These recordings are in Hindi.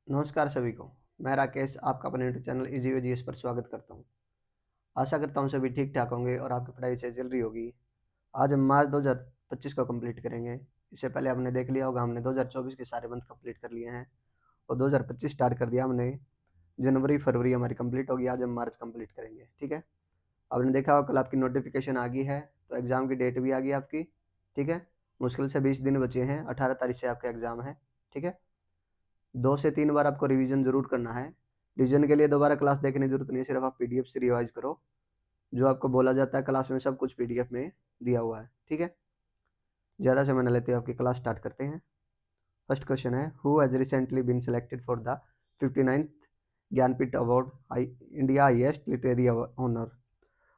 नमस्कार सभी को। मैं राकेश आपका अपने YouTube channel easy way GS पर स्वागत करता हूं। आशा करता हूं सभी ठीक ठाक होंगे और आपकी पढ़ाई से चल रही होगी। आज हम मार्च 2025 को कंप्लीट करेंगे। इससे पहले हमने देख लिया होगा, हमने 2024 के सारे मंथ कंप्लीट कर लिए हैं और 2025 स्टार्ट कर दिया हमने। जनवरी फरवरी हमारी कंप्लीट होगी, आज हम मार्च कंप्लीट करेंगे। ठीक है, आपने देखा होगा कल आपकी नोटिफिकेशन आ गई है, तो एग्ज़ाम की डेट भी आ गई आपकी। ठीक है, मुश्किल से 20 दिन बचे हैं, 18 तारीख से आपका एग्ज़ाम है। ठीक है, 2 से 3 बार आपको रिवीजन ज़रूर करना है। रिवीजन के लिए दोबारा क्लास देखने की ज़रूरत नहीं है, सिर्फ आप पीडीएफ से रिवाइज़ करो। जो आपको बोला जाता है क्लास में सब कुछ पीडीएफ में दिया हुआ है। ठीक है, ज़्यादा समय न लेते हुए आपकी क्लास स्टार्ट करते हैं। फर्स्ट क्वेश्चन है, who has recently been selected for the 59th Jnanpith award, India highest literary honour.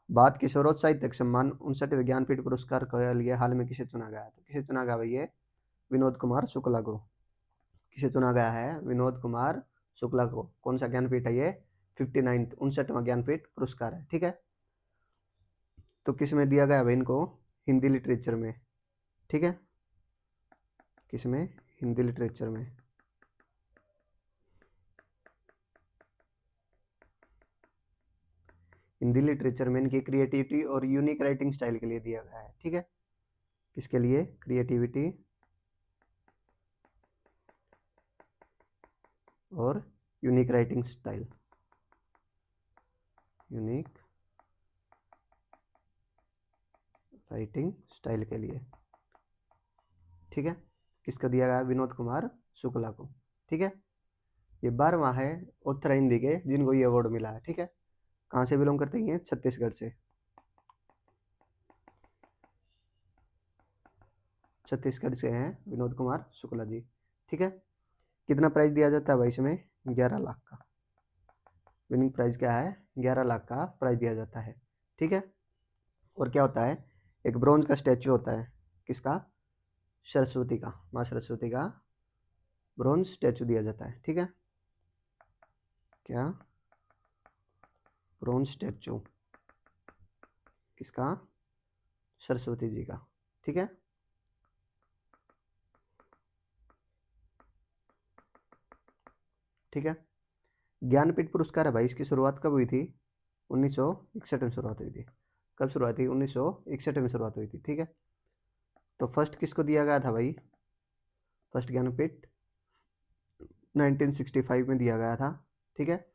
बात की सर्वोच्च साहित्यिक सम्मान 59वें ज्ञानपीठ पुरस्कार के लिए हाल में किसे चुना गया है? तो किसे चुना गया भाई? ये विनोद कुमार शुक्ला को। किसे चुना गया है? विनोद कुमार शुक्ला को। कौन सा ज्ञानपीठ है ये? 59th 59वां ज्ञानपीठ पुरस्कार है। ठीक है, तो किस में दिया गया भाई इनको? हिंदी लिटरेचर में। ठीक है, किस में? हिंदी लिटरेचर में। हिंदी लिटरेचर में इनकी क्रिएटिविटी और यूनिक राइटिंग स्टाइल के लिए दिया गया है। ठीक है, किसके लिए? क्रिएटिविटी और unique writing style. Unique writing style के लिए। ठीक है, किसका दिया गया? विनोद कुमार शुक्ला को। ठीक है, ये 12वां है उत्तर हिंदी के जिनको ये अवार्ड मिला है। ठीक है, कहाँ से बिलोंग करते हैं? छत्तीसगढ़ से। छत्तीसगढ़ से हैं विनोद कुमार शुक्ला जी। ठीक है, कितना प्राइज दिया जाता है भाई इसमें? 11 लाख का। विनिंग प्राइज क्या है? 11 लाख का प्राइज दिया जाता है। ठीक है, और क्या होता है? एक ब्रॉन्ज का स्टैचू होता है। किसका? सरस्वती का, माँ सरस्वती का ब्रॉन्ज स्टैचू दिया जाता है। ठीक है, क्या? ब्रॉन्ज स्टैचू किसका? सरस्वती जी का। ठीक है, ठीक है, ज्ञानपीठ पुरस्कार है भाई, इसकी शुरुआत कब हुई थी? 1961 में शुरुआत हुई थी। कब शुरुआत हुई? 1961 में शुरुआत हुई थी। ठीक है, तो फर्स्ट किसको दिया गया था भाई? फर्स्ट ज्ञानपीठ 1965 में दिया गया था। ठीक है,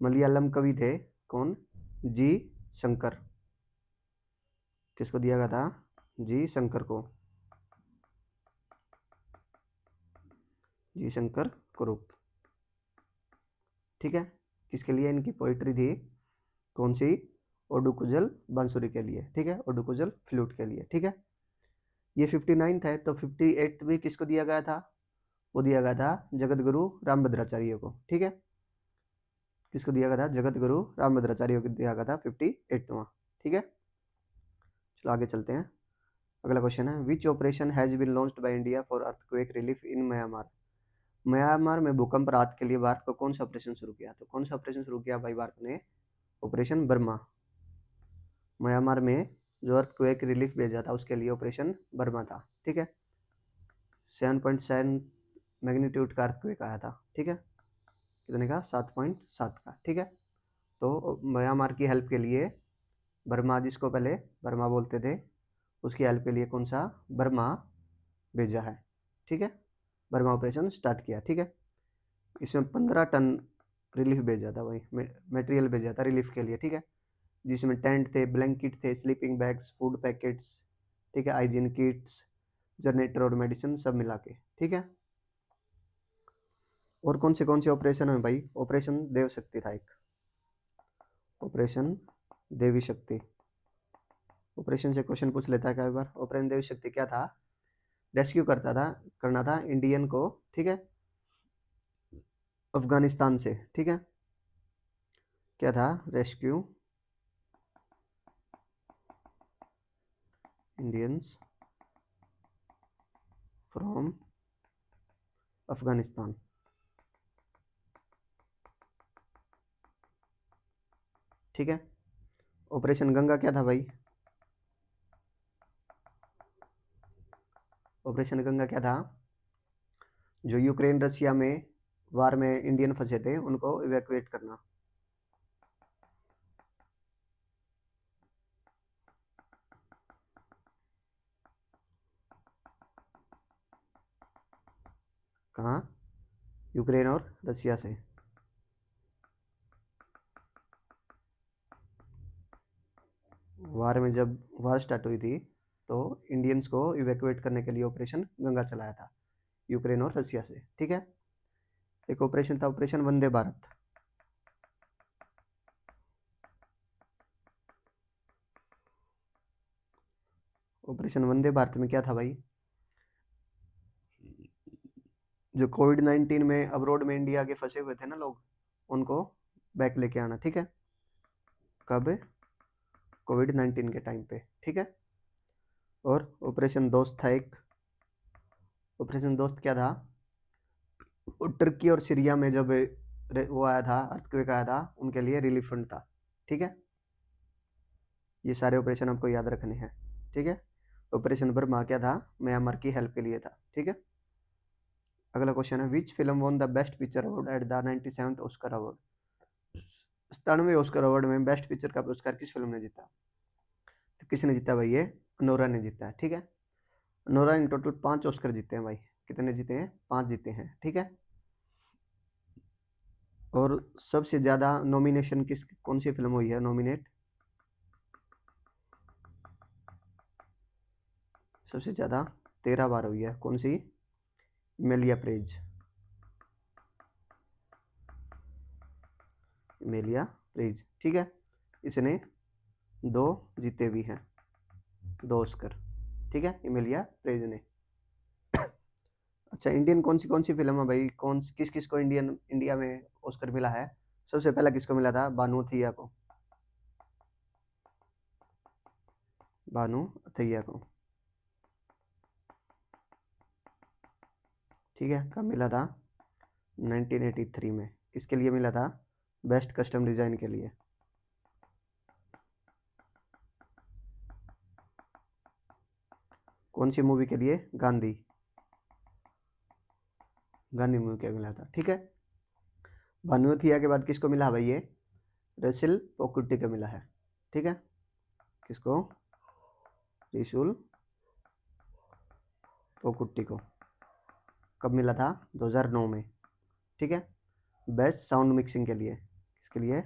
मलयालम कवि थे कौन? जी शंकर। किसको दिया गया था? जी शंकर को। जी शंकर कुरूप। ठीक है, किसके लिए इनकी पोइट्री थी? कौन सी? ओडुकुजल बांसुरी के लिए। ठीक है, ओडुकुजल फ्लूट के लिए। ठीक है, ये 59th है, तो 58 भी किसको दिया गया था? वो दिया गया था जगत गुरु रामभद्राचार्य को। ठीक है, किसको दिया गया था? जगत गुरु रामभद्राचार्य को दिया गया था 58वां। ठीक है, चलो आगे चलते हैं। अगला क्वेश्चन है, which operation has been launched by India for earthquake relief in Myanmar. Myanmar में भूकंप राहत के लिए भारत को कौन सा ऑपरेशन शुरू किया? तो कौन सा ऑपरेशन शुरू किया भाई भारत ने? Operation Burma. म्यांमार में जो अर्थक्वेक रिलीफ भेजा था उसके लिए ऑपरेशन बर्मा था। ठीक है, 7.7 मैग्नीट्यूड का अर्थक्वेक आया था। ठीक है, कितने का? 7.7 का। ठीक है, तो म्यांमार की हेल्प के लिए बर्मा, जिसको पहले बर्मा बोलते थे, उसकी हेल्प के लिए कौन सा? बर्मा भेजा है। ठीक है, बर्मा ऑपरेशन स्टार्ट किया। ठीक है, इसमें 15 टन रिलीफ भेजा था भाई, मटेरियल भेजा था रिलीफ के लिए। ठीक है, जिसमें टेंट थे, ब्लैंकेट थे, स्लीपिंग बैग्स, फूड पैकेट्स, ठीक है, हाइजीन किट्स, जनरेटर और मेडिसिन सब मिला के। ठीक है, और कौन से ऑपरेशन है भाई? ऑपरेशन देव शक्ति था एक। ऑपरेशन देवी शक्ति। ऑपरेशन से क्वेश्चन पूछ लेता है कई बार। ऑपरेशन देवी शक्ति क्या था? रेस्क्यू करना था इंडियन को। ठीक है, अफगानिस्तान से। ठीक है, क्या था? Rescue Indians from Afghanistan. ठीक है, ऑपरेशन गंगा क्या था भाई? ऑपरेशन गंगा क्या था? जो यूक्रेन रशिया में वार में इंडियन फंसे थे उनको इवैक्यूएट करना। कहाँ? यूक्रेन और रसिया से। वार में जब वार स्टार्ट हुई थी तो इंडियंस को इवैक्यूएट करने के लिए ऑपरेशन गंगा चलाया था यूक्रेन और रसिया से। ठीक है। एक ऑपरेशन था ऑपरेशन वंदे भारत। ऑपरेशन वंदे भारत में क्या था भाई? जो कोविड-19 में अब्रॉड में इंडिया के फंसे हुए थे ना लोग, उनको बैक लेके आना। ठीक है। कब? कोविड-19 के टाइम पे। ठीक है। और ऑपरेशन दोस्त था एक। ऑपरेशन दोस्त क्या था? तुर्की और सीरिया में जब वो आया था, अर्थक्वेक आया था, उनके लिए रिलीफ फंड था। ठीक है। ये सारे ऑपरेशन आपको याद रखने हैं। ठीक है। ऑपरेशन बर्मा क्या था? म्यांमार की हेल्प के लिए था। ठीक है। अगला क्वेश्चन है, which film won the best picture award at the 97th Oscar award? 97वें ऑस्कर अवार्ड में बेस्ट पिक्चर का पुरस्कार किस फिल्म ने जीता? तो किसने जीता भाई? ये नोरा ने जीता है। ठीक है। नोरा ने टोटल 5 ऑस्कर जीते हैं भाई। कितने जीते हैं? 5 जीते हैं। ठीक है। और सबसे ज़्यादा नॉमिनेशन कौन सी फिल्म हुई है नॉमिनेट? सबसे ज़्यादा 13 बार हुई है। कौन सी? मेलिया प्रेज। मेलिया प्रेज। ठीक है। इसने 2 जीते भी हैं, 2 ऑस्कर। ठीक है, इमेलिया प्रेज ने। अच्छा, इंडियन कौन सी फिल्म है भाई? किस किस को इंडिया में ऑस्कर मिला है? सबसे पहला किसको मिला था? बानू अथैया को। बानू अथैया को। ठीक है। कब मिला था? 1983 में। किसके लिए मिला था? बेस्ट कस्टम डिजाइन के लिए। कौन सी मूवी के लिए? गांधी। गांधी मूवी के मिला था। ठीक है। बानू अथैया के बाद किसको मिला भाई? ये रसिल पोकुट्टी को मिला है। ठीक है। किसको? रिशुल पोकुट्टी को। कब मिला था? 2009 में। ठीक है। बेस्ट साउंड मिक्सिंग के लिए। किसके लिए?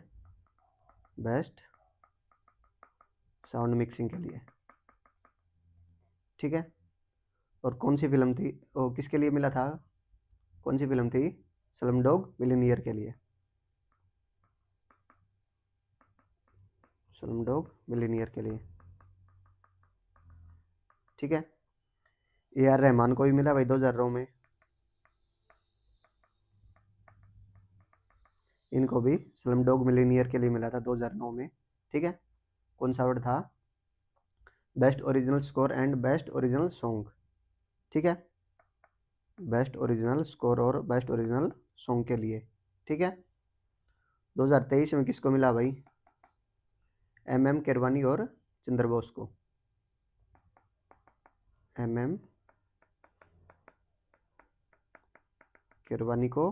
बेस्ट साउंड मिक्सिंग के लिए। ठीक है। और कौन सी फिल्म थी वो? किसके लिए मिला था? कौन सी फिल्म थी? स्लमडॉग मिलियनेयर के लिए। स्लमडॉग मिलियनेयर के लिए। ठीक है। ए आर रहमान को भी मिला भाई 2009 में। इनको भी स्लमडॉग मिलियनेयर के लिए मिला था 2009 में। ठीक है। कौन सा अवार्ड था? Best original score and best original song. ठीक है। बेस्ट ओरिजिनल स्कोर और बेस्ट ओरिजिनल सॉन्ग के लिए। ठीक है। 2023 में किसको मिला भाई? एम केरवानी और चंद्र बोस को। एम केरवानी को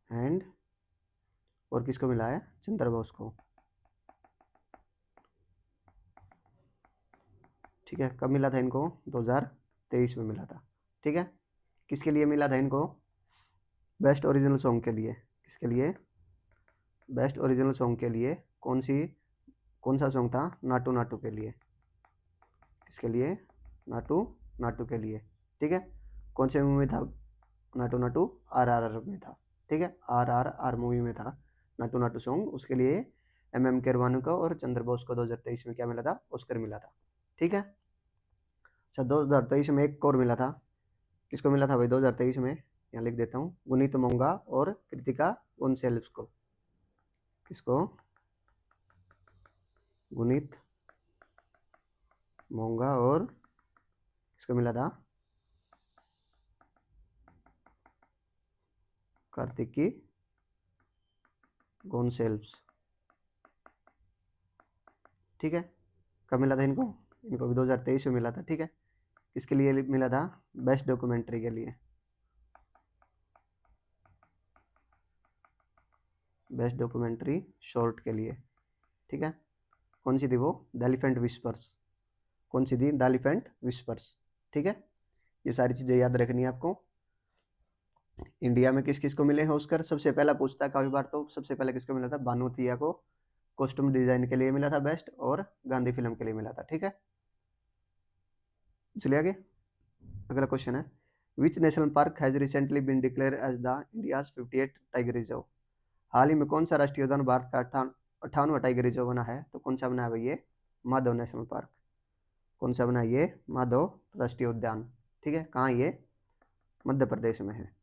एंड और किसको मिला है? चंद्र बोस को। ठीक है। कब मिला था इनको? 2023 में मिला था। ठीक है। किसके लिए मिला था इनको? बेस्ट ओरिजिनल सॉन्ग के लिए। किसके लिए? बेस्ट ओरिजिनल सॉन्ग के लिए। कौन सा सॉन्ग था? नाटू नाटू के लिए। किसके लिए? नाटू नाटू के लिए। ठीक है। कौन से मूवी में था नाटू नाटू? RRR में था। ठीक है। RRR मूवी में था नाटू नाटू सॉन्ग। उसके लिए एम केरवानी को और चंद्र बोस को 2023 में क्या मिला था? ऑस्कर मिला था। ठीक है। अच्छा, 2023 में एक और मिला था। किसको मिला था भाई 2023 में? यहाँ लिख देता हूँ, गुनीत मोंगा और कृतिका गोन्सेल्व्स को। किसको? गुनीत मोंगा और किसको मिला था? कार्तिकी गोन्सेल्व्स। ठीक है। कब मिला था इनको? इनको भी 2023 में मिला था। ठीक है। किसके लिए मिला था? बेस्ट डॉक्यूमेंट्री के लिए। बेस्ट डॉक्यूमेंट्री शॉर्ट के लिए, ठीक है। कौन सी थी वो? The elephant whispers. कौन सी थी? द एलिफेंट विस्पर्स, ठीक है। ये सारी चीज़ें याद रखनी है आपको। इंडिया में किस किस को मिले हैं ऑस्कर? सबसे पहला पूछता है काफी बार, तो सबसे पहले किसको मिला था? भानुतिया को कॉस्ट्यूम डिजाइन के लिए मिला था बेस्ट, और गांधी फिल्म के लिए मिला था, ठीक है। चलिए आगे, अगला क्वेश्चन है, which national park has recently been declare as the India's 58 tiger reserve? हाल ही में कौन सा राष्ट्रीय उद्यान भारत का 58वां टाइगर रिजर्व बना है? तो कौन सा बना है भाई? ये माधव नेशनल पार्क। कौन सा बना है? ये माधव राष्ट्रीय उद्यान, ठीक है। कहाँ? ये मध्य प्रदेश में है।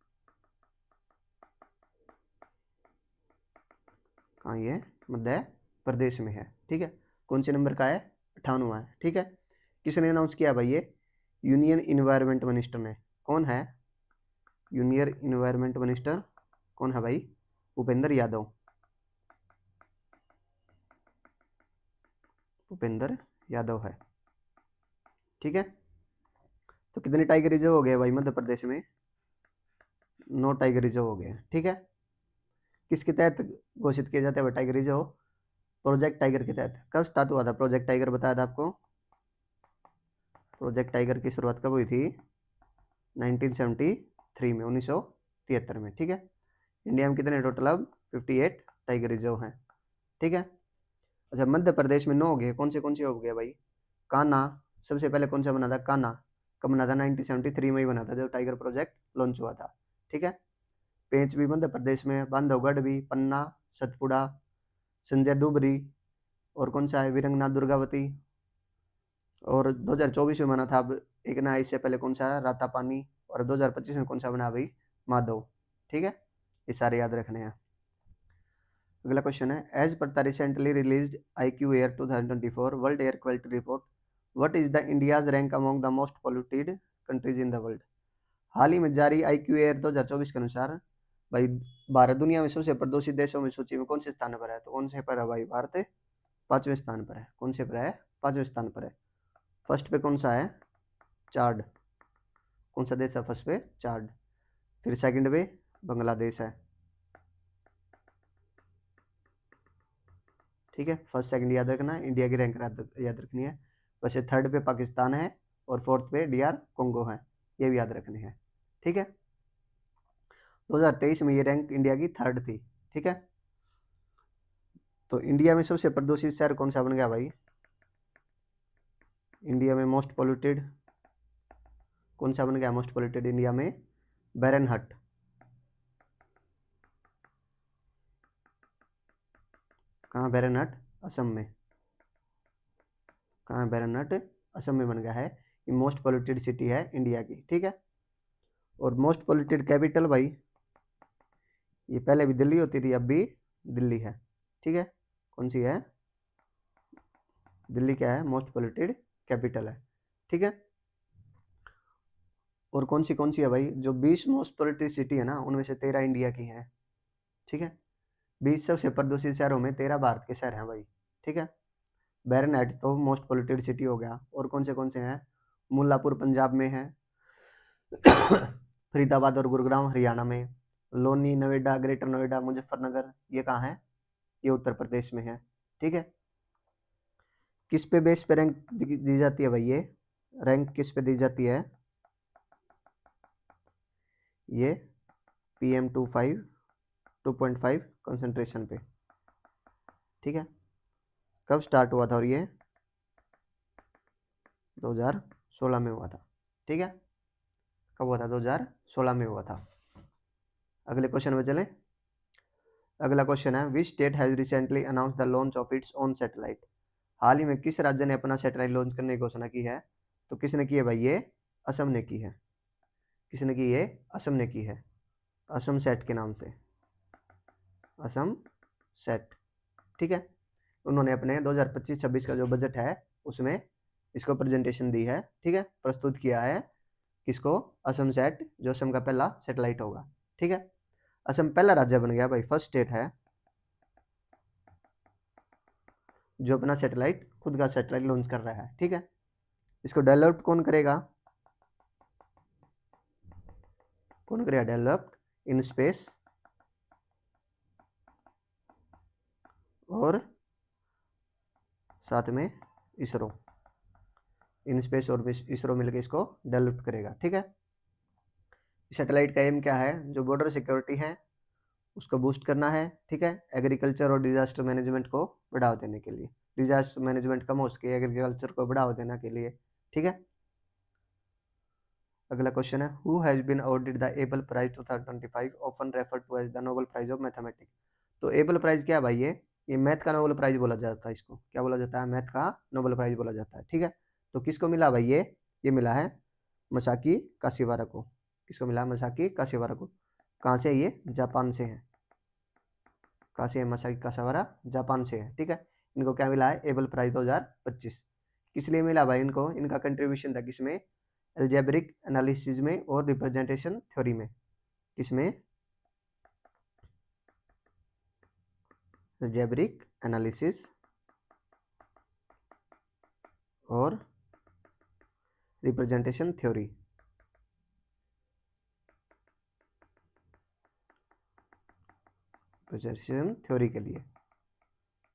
कहाँ? ये मध्य प्रदेश में है, ठीक है। कौन से नंबर का है? 58वां है, ठीक है। किसने अनाउंस किया भाई? ये यूनियन इन्वायरमेंट मिनिस्टर ने। कौन है यूनियन इन्वायरमेंट मिनिस्टर? कौन है भाई? भूपेंद्र यादव। भूपेंद्र यादव है, ठीक है। तो कितने टाइगर रिजर्व हो गए भाई मध्य प्रदेश में? 9 टाइगर रिजर्व हो गए, ठीक है। किसके तहत घोषित किए जाते हैं टाइगर रिजर्व? प्रोजेक्ट टाइगर के तहत। कब स्टार्ट हुआ था प्रोजेक्ट टाइगर? बताया था आपको। प्रोजेक्ट टाइगर की शुरुआत कब हुई थी? 1973 में, 1973 में, ठीक है। इंडिया में कितने टोटल अब? 58 टाइगर रिजर्व हैं, ठीक है। अच्छा, मध्य प्रदेश में 9 हो गए। कौन से हो गए भाई? कान्हा। सबसे पहले कौन सा बना था? कान्हा। कब बना था? 1973 में ही बना था, जब टाइगर प्रोजेक्ट लॉन्च हुआ था, ठीक है। पेंच भी मध्य प्रदेश में, बांधवगढ़ भी, पन्ना, सतपुड़ा, संजय दुबरी, और कौन सा है? वीरंगना दुर्गावती। और 2024 में बना था अब एक ना, इससे पहले कौन सा है? रातापानी। और 2025 में कौन सा बना भाई? माधव, ठीक है। ये सारे याद रखने हैं। अगला क्वेश्चन है, as per the recently released IQ air 2024 world air quality report, what is the India's rank among the most polluted countries in the world? हाल ही में जारी IQ एयर 2024 के अनुसार भाई भारत दुनिया में सबसे प्रदूषित देशों में सूची में कौन से स्थान पर है? तो कौन से पर है भाई? भारत 5वें स्थान पर है। कौन से पर है? 5वें स्थान पर है। फर्स्ट पे कौन सा है? चाड। कौन सा देश है फर्स्ट पे? चाड। फिर सेकंड पे बांग्लादेश है, ठीक है। फर्स्ट सेकंड याद रखना है, इंडिया की रैंक याद रखनी है। वैसे थर्ड पे पाकिस्तान है, और फोर्थ पे DR कोंगो है, ये भी याद रखने हैं, ठीक है। 2023 में ये रैंक इंडिया की थर्ड थी, ठीक है। तो इंडिया में सबसे प्रदूषित शहर कौन सा बन गया भाई? इंडिया में मोस्ट पोल्यूटेड कौन सा बन गया? मोस्ट पोल्यूटेड इंडिया में बैरनहट। कहाँ बैरनहट? असम में। कहाँ बैरनहट? असम में बन गया है। ये मोस्ट पोल्यूटेड सिटी है इंडिया की, ठीक है। और मोस्ट पोल्यूटेड कैपिटल भाई, ये पहले भी दिल्ली होती थी, अब भी दिल्ली है, ठीक है। कौन सी है? दिल्ली क्या है? मोस्ट पोल्यूटेड कैपिटल है, ठीक है। और कौन सी है भाई? जो 20 मोस्ट पोल्यूटेड सिटी है ना, उनमें से 13 इंडिया की हैं, ठीक है। 20 सबसे प्रदूषित शहरों में 13 भारत के शहर हैं भाई, ठीक है। बैरनहट तो मोस्ट पोल्यूटेड सिटी हो गया। और कौन से हैं? मुल्लापुर पंजाब में है, फरीदाबाद और गुरुग्राम हरियाणा में, लोनी, नोएडा, ग्रेटर नोएडा, मुजफ्फरनगर, ये कहाँ है? ये उत्तर प्रदेश में है, ठीक है। किस पे बेस पे रैंक दी जाती है भाई? ये रैंक किस पे दी जाती है? ये PM2.5 कंसंट्रेशन पे, ठीक है। कब स्टार्ट हुआ था? और ये 2016 में हुआ था, ठीक है। कब हुआ था? 2016 में हुआ था। अगले क्वेश्चन में चले। अगला क्वेश्चन है, which state has recently announce the launch of its own satellite? हाल ही में किस राज्य ने अपना सैटेलाइट लॉन्च करने की घोषणा की है? तो किसने की है भाई? ये असम ने की है। किसने की? ये असम ने की है, असम सेट के नाम से, असम सेट, ठीक है। उन्होंने अपने 2025-26 का जो बजट है उसमें इसको प्रेजेंटेशन दी है, ठीक है, प्रस्तुत किया है। किसको? असम सेट, जो असम का पहला सैटेलाइट होगा, ठीक है। असम पहला राज्य बन गया भाई, फर्स्ट स्टेट है जो अपना सैटेलाइट, खुद का सैटेलाइट लॉन्च कर रहा है, ठीक है। इसको डेवलप कौन करेगा? कौन करेगा डेवलप? इन स्पेस और साथ में इसरो, इन स्पेस और इसरो मिलकर इसको डेवलप करेगा। ठीक है, सैटेलाइट का एम क्या है, जो बॉर्डर सिक्योरिटी है उसको बूस्ट करना है। ठीक है, एग्रीकल्चर और डिजास्टर मैनेजमेंट को बढ़ावा देने के लिए, डिजास्टर मैनेजमेंट कम हो सके एग्रीकल्चर को बढ़ावा देने के लिए। ठीक है, अगला क्वेश्चन है, who has been awarded the Abel prize 2025 often referred to as the Nobel prize of mathematics. तो एबल प्राइज क्या है भाई, ये मैथ का नोबेल प्राइज बोला जाता है, इसको क्या बोला जाता है, मैथ का नोबेल प्राइज बोला जाता है। ठीक है, तो किसको मिला भाई, ये मिला है मसाकी काशिवारा को। किसको मिला, मसाकी काशिवारा को। कहाँ से, ये जापान से है। कहाँ से है, मसाकी काशिवारा जापान से है। ठीक है, इनको क्या मिला है, एबल प्राइज 2025। किस लिए मिला भाई इनको, इनका कंट्रीब्यूशन था किसमें, अलजेब्रिक एनालिसिस में और रिप्रेजेंटेशन थ्योरी में। किसमें, अलजेब्रिक एनालिसिस और रिप्रेजेंटेशन थ्योरी। रिप्रेजेंटेशन थ्योरी के लिए।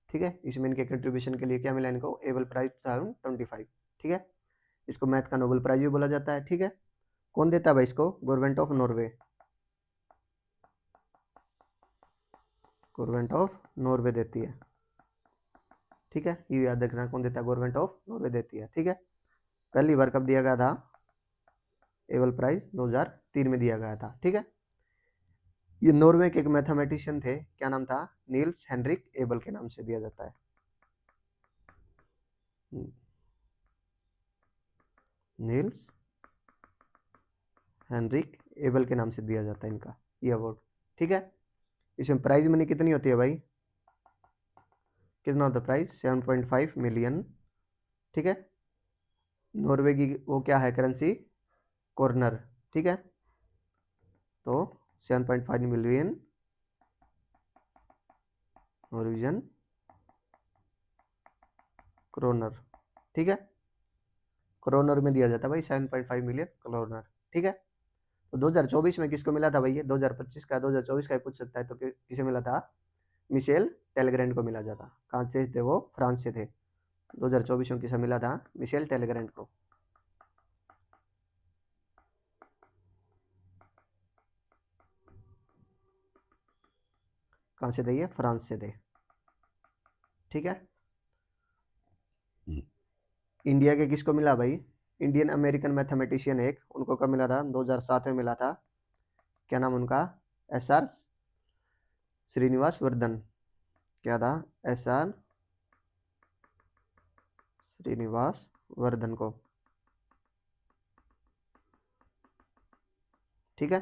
ठीक है, इसमें इनके कंट्रीब्यूशन के लिए क्या मिला इनको, एबल प्राइज 2025। ठीक है, इसको मैथ का नोबेल प्राइज भी बोला जाता है। ठीक है, कौन देता है भाई इसको, government of Norway. Government of Norway देती है। ठीक है, ये याद रखना, कौन देता है, गवर्नमेंट ऑफ नॉर्वे देती है। ठीक है, पहली बार कब दिया गया था, एबल प्राइज 2003 में दिया गया था। ठीक है, ये नॉर्वे के एक मैथमेटिशियन थे, क्या नाम था, नील्स हेनरिक एबल के नाम से दिया जाता है। नील्स हेनरिक एबल के नाम से दिया जाता है इनका ये अवार्ड। ठीक है, इसमें प्राइज मनी कितनी होती है भाई, कितना होता है प्राइस, 7.5 मिलियन। ठीक है, नॉर्वे की वो क्या है करेंसी, कॉर्नर। ठीक है, तो 7.5 मिलियन नॉर्वेजियन क्रोनर। ठीक है, क्रोनर में दिया जाता है भाई 7.5 मिलियन क्रोनर। ठीक है, तो 2024 में किसको मिला था भाई, ये 2025 का 2024 का ही पूछ सकता है, तो किसे मिला था, मिशेल टेलग्रेंट को मिला जाता। कहाँ से थे वो, फ्रांस से थे। 2024 में किसे मिला था, मिशेल टेलग्रेंट को। कहाँ से थे ये, फ्रांस से थे। ठीक है, इंडिया के किसको मिला भाई, इंडियन अमेरिकन मैथमेटिशियन एक, उनको कब मिला था, 2007 में मिला था। क्या नाम उनका, SR श्रीनिवास वर्धन। क्या था, SR श्रीनिवास वर्धन को। ठीक है,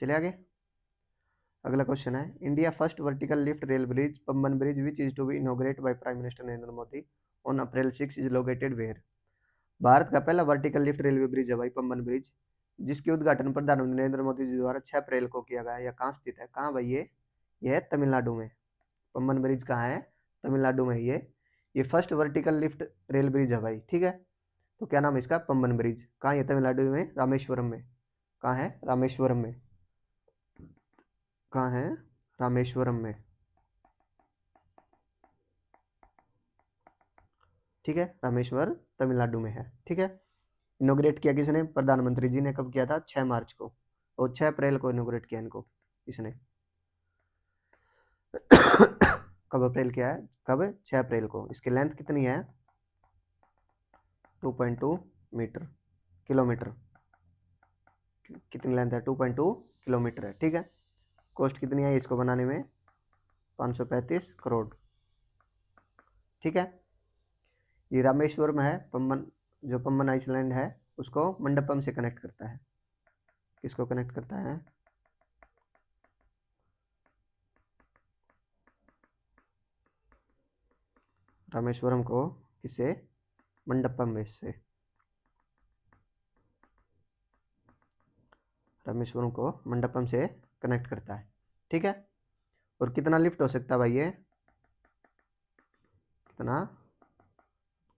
चलिए आगे। अगला क्वेश्चन है, India first vertical lift rail bridge Pamban bridge which is to be inaugurate by prime minister Narendra Modi on April 6 is located where. Bharat का पहला वर्टिकल लिफ्ट रेलवे ब्रिज है भाई पम्बन ब्रिज, जिसके उद्घाटन प्रधानमंत्री नरेंद्र मोदी जी द्वारा 6 अप्रैल को किया गया है। यह कहाँ स्थित है, कहाँ भाई, ये है तमिलनाडु में। पम्बन ब्रिज कहाँ है, तमिलनाडु में। ये first vertical lift rail bridge है भाई। ठीक है, तो क्या नाम है इसका, पम्बन ब्रिज। कहाँ है, तमिलनाडु में, रामेश्वरम में। कहाँ है, रामेश्वरम में। कहाँ है, रामेश्वरम में। ठीक है, रामेश्वर तमिलनाडु में है। ठीक है, इनोग्रेट किया किसने, प्रधानमंत्री जी ने। कब किया था, 6 मार्च को, और 6 अप्रैल को इनोग्रेट किया इनको इसने। कब अप्रैल किया है, कब, 6 अप्रैल को। इसकी लेंथ कितनी है, 2.2 मीटर, किलोमीटर। कितनी लेंथ है, 2.2 किलोमीटर है। ठीक है, कॉस्ट कितनी है इसको बनाने में, 535 करोड़। ठीक है, ये रामेश्वरम है, पम्बन, जो पम्बन आइसलैंड है उसको मंडपम से कनेक्ट करता है। किसको कनेक्ट करता है, रामेश्वरम को किससे, मंडपम में से। रामेश्वरम को मंडपम से कनेक्ट करता है। ठीक है, और कितना लिफ्ट हो सकता है भाई, ये कितना,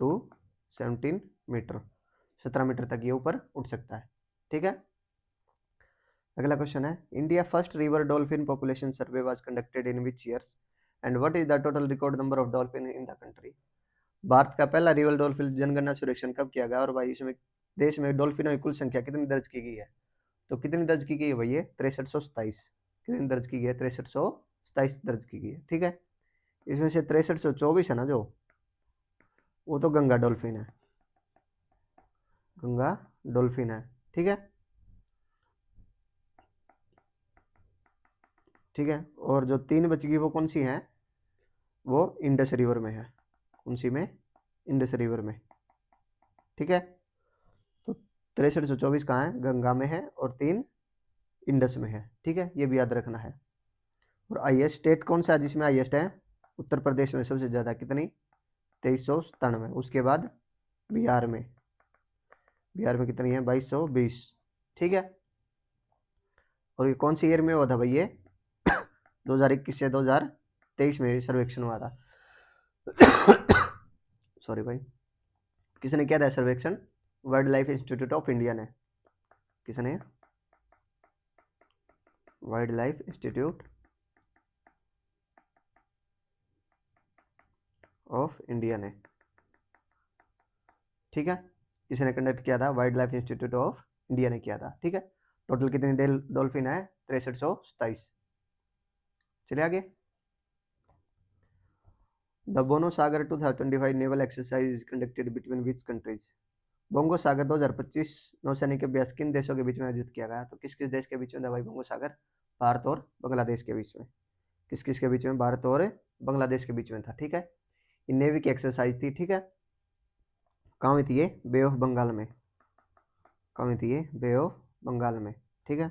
17 मीटर, 17 मीटर तक ये ऊपर उठ सकता है। ठीक है, अगला क्वेश्चन है, India first river dolphin population survey was conducted in which years and what is the total record number of dolphin in the country. Bharat का पहला रियल डॉल्फिन जनगणना सर्वेक्षण कब किया गया और भाई इसमें देश में डॉल्फिनों की कुल संख्या कितनी दर्ज की गई है। तो कितनी दर्ज की गई है भाई, ये 6327। कितनी दर्ज की गई है, 6327 दर्ज की गई है। ठीक है, इसमें से 6324 है ना जो, वो तो गंगा डॉल्फिन है, गंगा डॉल्फिन है। ठीक है, ठीक है, और जो 3 बच गई वो कौन सी है, वो इंडस रिवर में है। कौन सी में, इंडस रिवर में। ठीक है, तो 6324 कहाँ है, गंगा में है, और 3 इंडस में है। ठीक है, ये भी याद रखना है। और हाईएस्ट स्टेट कौन सा है जिसमें हाईएस्ट है, उत्तर प्रदेश में सबसे ज़्यादा, कितनी, 2397। उसके बाद बिहार में, बिहार में कितनी है, 2220। ठीक है, और ये कौन सी ईयर में हुआ था भाई, ये 2021 से 2023 में सर्वेक्षण हुआ था। सॉरी भाई, किसने किया था सर्वेक्षण, wild life institute of India ने। किसने, wild life institute of India ने। ठीक है, किसने कंडक्ट किया था, wild life institute of India ने किया था। ठीक है, टोटल कितनी डॉल्फिन है, 6327। चलिए आगे। The Bongo Sagar 2025 naval exercise is conducted between which countries. Bongo Sagar 2025 नौसैनिक अभ्यास किन देशों के बीच में आयोजित किया गया। तो किस किस देश के बीच में था भाई बोंगो सागर, भारत और बांग्लादेश के बीच में। किस किस के बीच में, भारत और बांग्लादेश के बीच में था। ठीक है, ये नेवी की एक्सरसाइज थी। ठीक है, कहाँ हुई थी ये, बे ऑफ बंगाल में। कहाँ हुई थी ये, बे ऑफ बंगाल में। ठीक है,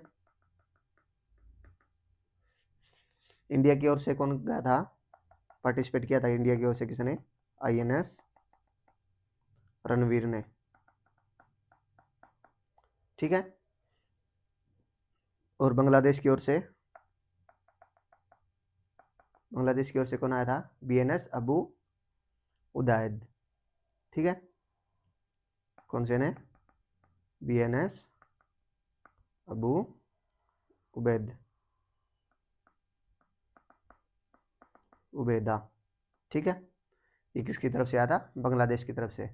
इंडिया की ओर से कौन गया था, पार्टिसिपेट किया था इंडिया की ओर से, किसने, INS रणवीर ने। ठीक है, और बांग्लादेश की ओर से, बांग्लादेश की ओर से कौन आया था, BNS अबू उदैद। ठीक है, कौन से ने, BNS अबू उबैद, उबैदा। ठीक है, ये किसकी तरफ से आया था, बांग्लादेश की तरफ से।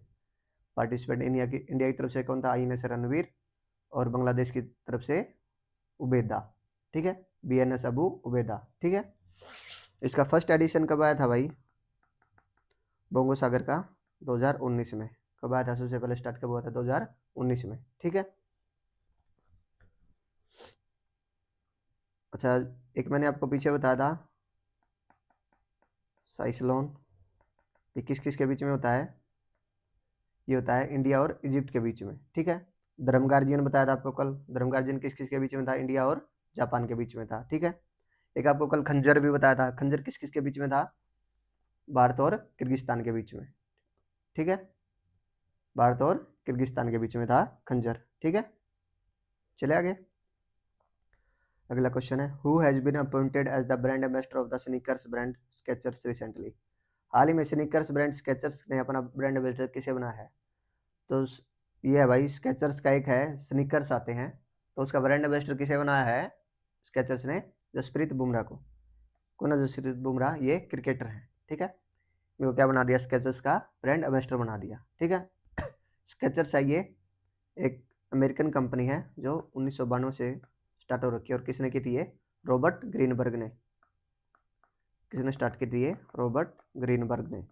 पार्टिसिपेंट इंडिया की तरफ से कौन था, INS रणवीर, और बांग्लादेश की तरफ से उबैदा। ठीक है, BNS अबू उबैदा। ठीक है, इसका फर्स्ट एडिशन कब आया था भाई, बोंगो सागर का, 2019 में। कब आया था, सबसे पहले स्टार्ट कब हुआ था, 2019 में। ठीक है, अच्छा, एक मैंने आपको पीछे बताया था साइक्लोन, ये किस किस के बीच में होता है, ये होता है इंडिया और इजिप्ट के बीच में। ठीक है, धर्म गार्जियन बताया था आपको कल, धर्म गार्जियन किस किस के बीच में था, इंडिया और जापान के बीच में था। ठीक है, एक आपको कल खंजर भी बताया था, खंजर किस किस के बीच में था, भारत और किर्गिस्तान के बीच में। ठीक है, भारत और किर्गिस्तान के बीच में था खंजर। ठीक है, चले आगे। अगला क्वेश्चन है, who has been appointed as the brand ambassador of the sneakers brand Skechers recently. हाल ही में स्नीकर्स ब्रांड स्केचर्स ने अपना ब्रांड एम्बेसडर किसे बनाया है। तो ये है भाई, स्केचर्स का एक है, स्नीकर्स आते हैं, तो उसका ब्रांड एम्बेसडर किसे बनाया है, स्केचर्स ने जसप्रीत बुमराह को। कौन है जसप्रीत बुमराह, ये क्रिकेटर है। ठीक है, इनको क्या बना दिया, स्केचर्स का ब्रांड एम्बेसडर बना दिया। ठीक है, स्केचर्स है ये एक अमेरिकन कंपनी है जो 1992 से स्टार्ट हो रखी है, और किसने की थी ये, रॉबर्ट ग्रीनबर्ग ने। किसने स्टार्ट की थी ये, रॉबर्ट ग्रीनबर्ग ने।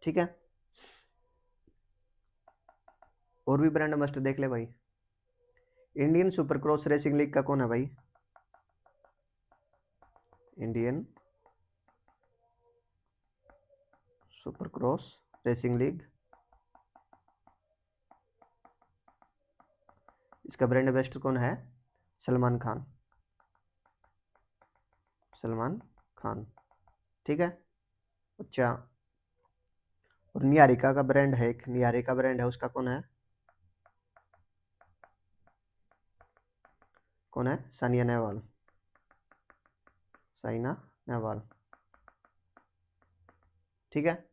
ठीक है, और भी ब्रांड एम्बेसडर देख ले भाई। Indian super cross racing league का कौन है भाई, Indian super cross racing league, इसका ब्रांड एम्बेसडर कौन है, सलमान खान, सलमान खान। ठीक है, अच्छा, और निहारिका का ब्रांड है, एक निहारिका ब्रांड है, उसका कौन है, कौन है, सानिया नेहवाल, साइना नेहवाल। ठीक है,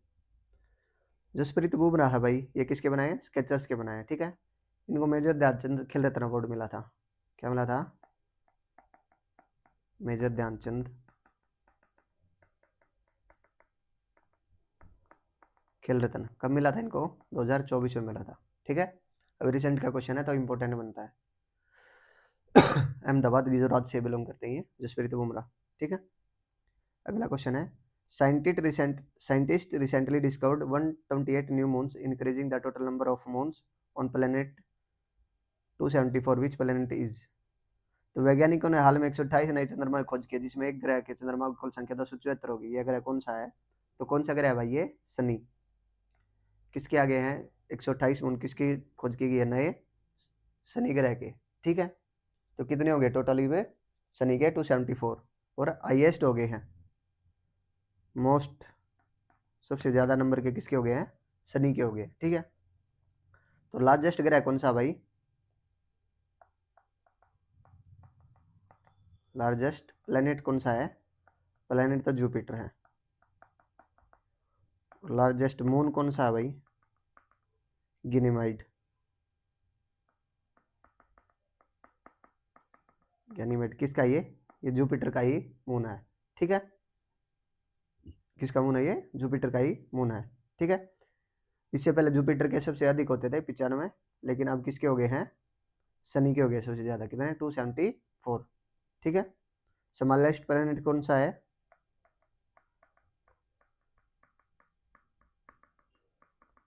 जसप्रीत बुमराह है भाई, ये किसके बनाए, स्केचर्स के बनाए। ठीक है, इनको मेजर ध्यानचंद खेल रत्न अवार्ड मिला था। क्या मिला था, मेजर ध्यानचंद खेल रत्न कब मिला था इनको? 2024 में मिला था। ठीक है, अभी रिसेंट का क्वेश्चन है तो इम्पोर्टेंट बनता है। अहमदाबाद गुजरात से बिलोंग करते हैं ये जसप्रीत बुमराह। ठीक है, अगला क्वेश्चन है scientist recently discovered 128 new moons increasing the total number of moons on planet 274 which planet is. तो वैज्ञानिकों ने हाल में 128 नए चंद्रमा की खोज की जिसमें एक ग्रह के चंद्रमा की कुल संख्या 274 होगी। यह ग्रह कौन सा है? तो कौन सा ग्रह है भाई? ये शनि। किसके आगे हैं 128 मून? किसकी खोज की गई है? नए शनि ग्रह के। ठीक है, तो कितने हो गए टोटली में? शनि के 274 और हाईएस्ट हो गए हैं, मोस्ट सबसे ज्यादा नंबर के किसके हो गए हैं? शनि के हो गए। ठीक है, तो लार्जेस्ट ग्रह कौन सा भाई? लार्जेस्ट प्लेनेट कौन सा है? प्लेनेट तो जुपिटर है। लार्जेस्ट मून कौन सा है भाई? गैनीमेड। गैनीमेड किसका? ये जुपिटर का ही मून है। ठीक है, किसका मून है? ये जुपिटर का ही मून है। ठीक है, इससे पहले जुपिटर के सबसे अधिक होते थे 95, लेकिन अब किसके हो गए हैं? शनि के हो गए सबसे ज्यादा। कितने? 274। ठीक है, स्मॉलेस्ट प्लेनेट कौन सा है?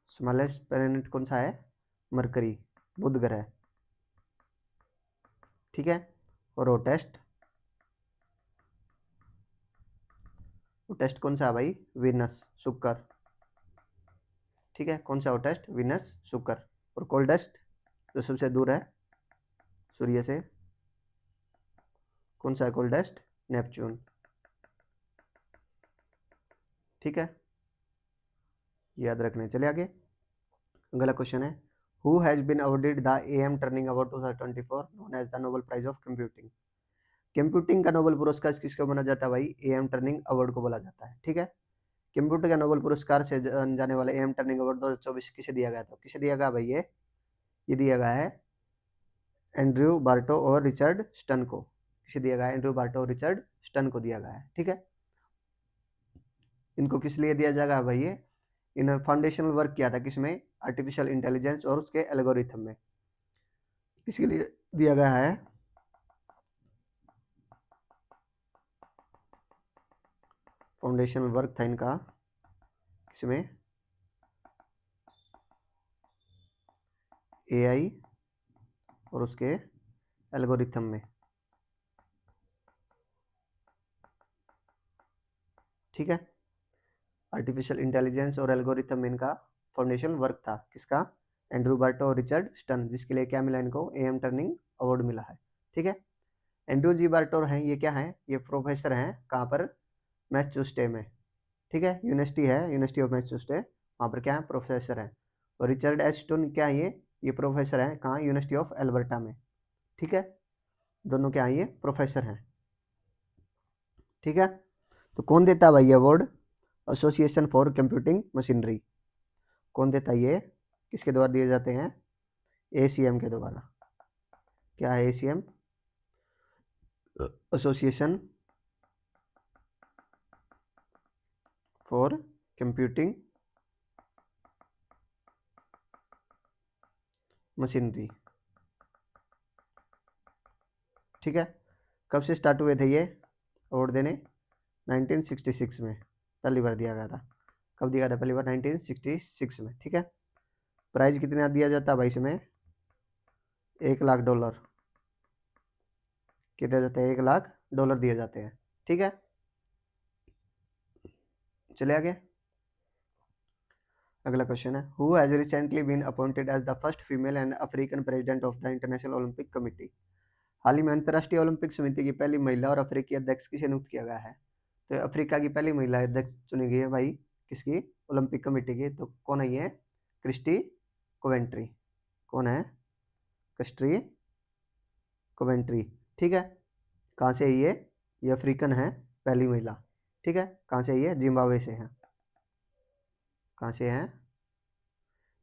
स्मॉलेस्ट प्लेनेट कौन सा है? मरकरी, बुध ग्रह। ठीक है, और वो टेस्ट कौन सा है भाई? वीनस, शुक्र। ठीक है, कौन सा वो टेस्ट? वीनस, शुक्र। और कोल्डेस्ट जो सबसे दूर है सूर्य से, कौन सा है कोल्डेस्ट? नेपच्यून। ठीक है, याद रखने। चले आगे, अगला क्वेश्चन है who has been awarded the AM Turing award 2024 known as the Nobel prize of computing. Computing का नोबेल पुरस्कार किसको माना जाता है भाई? एएम टर्निंग अवार्ड को बोला जाता है। ठीक है, कंप्यूटर का नोबेल पुरस्कार से जाने वाले एएम टर्निंग अवार्ड 2024 किसे दिया गया था? किसे दिया गया भाई? ये दिया गया है एंड्रयू बार्टो और रिचर्ड स्टन को। किसे दिया गया है? एंड्रयू बार्टो और रिचर्ड स्टन को दिया गया है। ठीक है, इनको किस लिए दिया जाएगा भाई? ये इन फाउंडेशनल वर्क किया था किसमें? आर्टिफिशियल इंटेलिजेंस और उसके एल्गोरिथम में। किसके लिए दिया गया है? फाउंडेशनल वर्क था इनका किसमें? एआई और उसके एल्गोरिथम में। ठीक है, आर्टिफिशियल इंटेलिजेंस और एल्गोरिथम में इनका फाउंडेशन वर्क था। किसका? एंड्रू बार्टो और रिचर्ड स्टन, जिसके लिए क्या मिला इनको? एएम टर्निंग अवार्ड मिला है। ठीक है, एंड्रू जी बार्टो हैं, ये क्या है? ये प्रोफेसर हैं कहाँ पर? मैसाचुसेट्स में। ठीक है, यूनिवर्सिटी है, यूनिवर्सिटी ऑफ मैसाचुसेट्स, वहाँ पर क्या है? प्रोफेसर हैं। और रिचर्ड एच स्टोन क्या है? ये प्रोफेसर हैं कहाँ? यूनिवर्सिटी ऑफ एल्बर्टा में। ठीक है, दोनों क्या है? ये प्रोफेसर हैं। ठीक है, तो कौन देता है भाई ये award? Association for computing machinery. कौन देता है ये? किसके द्वारा दिए जाते हैं? एसीएम के द्वारा। क्या है ACM? Association for computing machinery. ठीक है, कब से स्टार्ट हुए थे ये अवार्ड देने? 1966 में पहली बार दिया गया था। कब दिया गया था पहली बार? 1966 में। ठीक है, प्राइज कितना दिया जाता है भाई इसमें? $1,00,000। कितना जाता है? $1,00,000 दिए जाते हैं। ठीक है, चले आगे, अगला क्वेश्चन है who has recently been appointed as the first female and African president of the International Olympic Committee. हाल ही में अंतर्राष्ट्रीय ओलंपिक समिति की पहली महिला और अफ्रीकी अध्यक्ष किसे नियुक्त किया गया है? तो अफ्रीका की पहली महिला अध्यक्ष चुनी गई है भाई किसकी? ओलंपिक कमेटी की। तो कौन है ये? Christie Coventry. कौन है? Christie Coventry. ठीक है, कहाँ से है ये अफ्रीकन है, पहली महिला। ठीक है, कहाँ से? ये जिम्बाब्वे से है। कहाँ से है?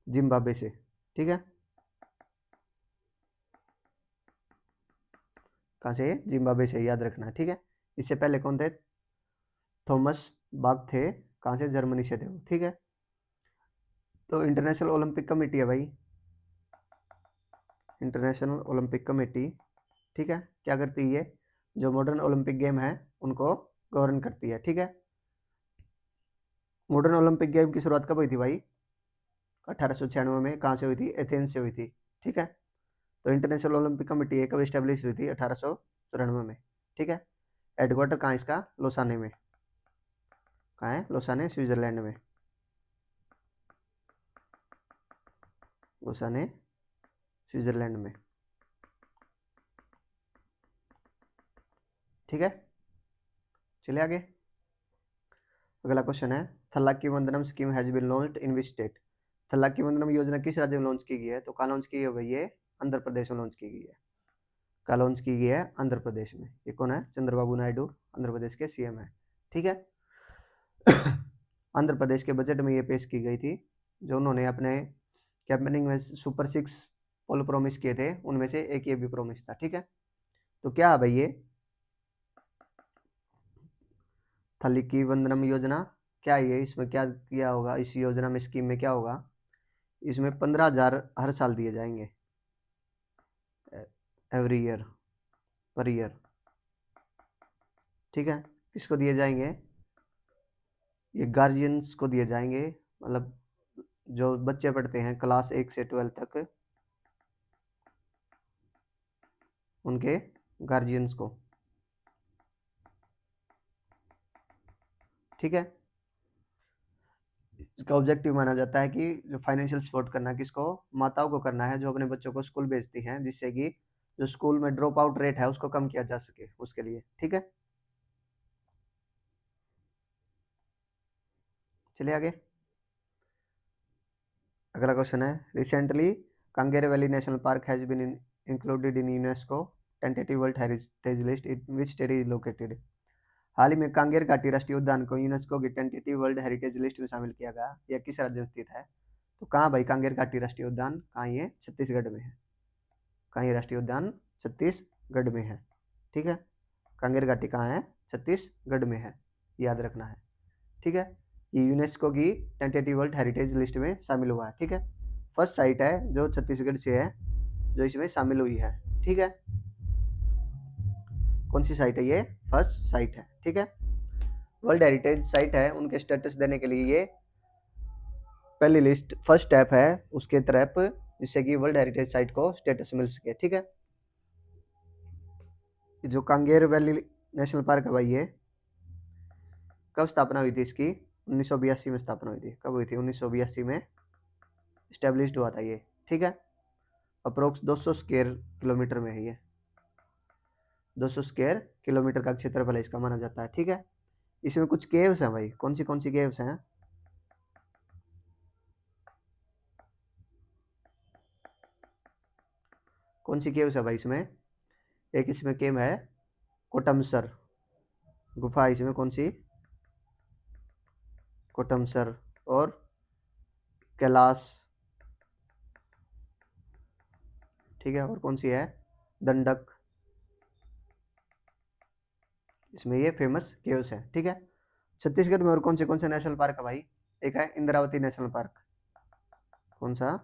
जिम्बाब्वे से। ठीक है, कहाँ से? जिम्बाब्वे से, याद रखना। ठीक है, इससे पहले कौन थे? थॉमस बाक थे, कहाँ से? जर्मनी से थे वो, ठीक है। तो इंटरनेशनल ओलंपिक कमेटी है भाई, इंटरनेशनल ओलंपिक कमेटी, ठीक है, क्या करती है? जो मॉडर्न ओलंपिक गेम है उनको गवर्न करती है, ठीक है। मॉडर्न ओलंपिक गेम की शुरुआत कब हुई थी भाई? 1896 में। कहाँ से हुई थी? एथेंस से हुई थी, ठीक है। तो इंटरनेशनल ओलंपिक कमेटी कब स्टेब्लिश हुई थी? 1894 में, ठीक है। हेडक्वार्टर कहाँ इसका? लोसाने में। कहाँ है? लोसाने, स्विट्जरलैंड में। लोसाने, स्विट्जरलैंड में, ठीक है। चलिए आगे। अगला क्वेश्चन है, Thalliki Vandanam scheme has been launched in which state? Thalliki Vandanam योजना किस राज्य में लॉन्च की गई है? तो कहाँ लॉन्च की है भाई? ये आंध्र प्रदेश में लॉन्च की गई है। कहाँ लॉन्च की गई है? आंध्र प्रदेश में। ये कौन है? चंद्रबाबू नायडू, आंध्र प्रदेश के सीएम है, ठीक है। आंध्र प्रदेश के बजट में ये पेश की गई थी, जो उन्होंने अपने कैंपेनिंग में सुपर 6 पोल प्रॉमिस किए थे, उनमें से एक ये भी प्रॉमिस था, ठीक है। तो क्या है भाई ये थलाक्की वंदनम योजना? क्या है इसमें क्या किया होगा? इस योजना में, स्कीम में क्या होगा? इसमें 15,000 हर साल दिए जाएंगे, एवरी ईयर, पर ईयर, ठीक है। किसको दिए जाएंगे? ये गार्जियंस को दिए जाएंगे, मतलब जो बच्चे पढ़ते हैं क्लास 1 से 12 तक, उनके गार्जियंस को, ठीक है। इसका ऑब्जेक्टिव माना जाता है कि जो फाइनेंशियल सपोर्ट करना, किसको? माताओं को करना है, जो अपने बच्चों को स्कूल भेजती हैं, जिससे कि जो स्कूल में ड्रॉप आउट रेट है उसको कम किया जा सके, उसके लिए, ठीक है। चलिए आगे। अगला क्वेश्चन है, recently Kanger valley national park has been included in UNESCO tentative world heritage list, in which state is located? हाल ही में कांगेर घाटी राष्ट्रीय उद्यान को यूनेस्को की टेंटेटिव वर्ल्ड हेरिटेज लिस्ट में शामिल किया गया। यह किस राज्य में स्थित है? तो कहाँ भाई कांगेर घाटी राष्ट्रीय उद्यान? कहाँ? ये छत्तीसगढ़ में है। कहाँ ये राष्ट्रीय उद्यान? छत्तीसगढ़ में है, ठीक है। कांगेर घाटी कहाँ है? छत्तीसगढ़ में है, याद रखना है, ठीक है। ये यूनेस्को की टेंटेटिव वर्ल्ड हेरिटेज लिस्ट में शामिल हुआ है, ठीक है। फर्स्ट साइट है जो छत्तीसगढ़ से है, जो इसमें शामिल हुई है, ठीक है। कौन सी साइट है ये? फर्स्ट साइट है, ठीक है। वर्ल्ड हेरिटेज साइट है, उनके स्टेटस देने के लिए ये पहली लिस्ट, फर्स्ट स्टेप है उसके तरफ, जिससे कि वर्ल्ड हेरिटेज साइट को स्टेटस मिल सके, ठीक है। जो कांगेर वैली नेशनल पार्क है भाई, ये कब स्थापना हुई थी इसकी? 1982 में स्थापना हुई थी। कब हुई थी? 1982 में स्टेब्लिश्ड हुआ था ये, ठीक है। अप्रोक्स 200 स्क्वायर किलोमीटर में है ये, 200 स्क्वायर किलोमीटर का क्षेत्रफल इसका माना जाता है, ठीक है। इसमें कुछ केव्स हैं भाई, कौन सी केव्स हैं? कौन सी केव्स है भाई इसमें? एक इसमें केव है कोटमसर गुफा, इसमें कौन सी? कोटमसर। और कैलाश, ठीक है। और कौन सी है? दंडक। इसमें ये फेमस केव्स है, ठीक है। छत्तीसगढ़ में और कौन से नेशनल पार्क है भाई? एक है इंद्रावती नेशनल पार्क। कौन सा?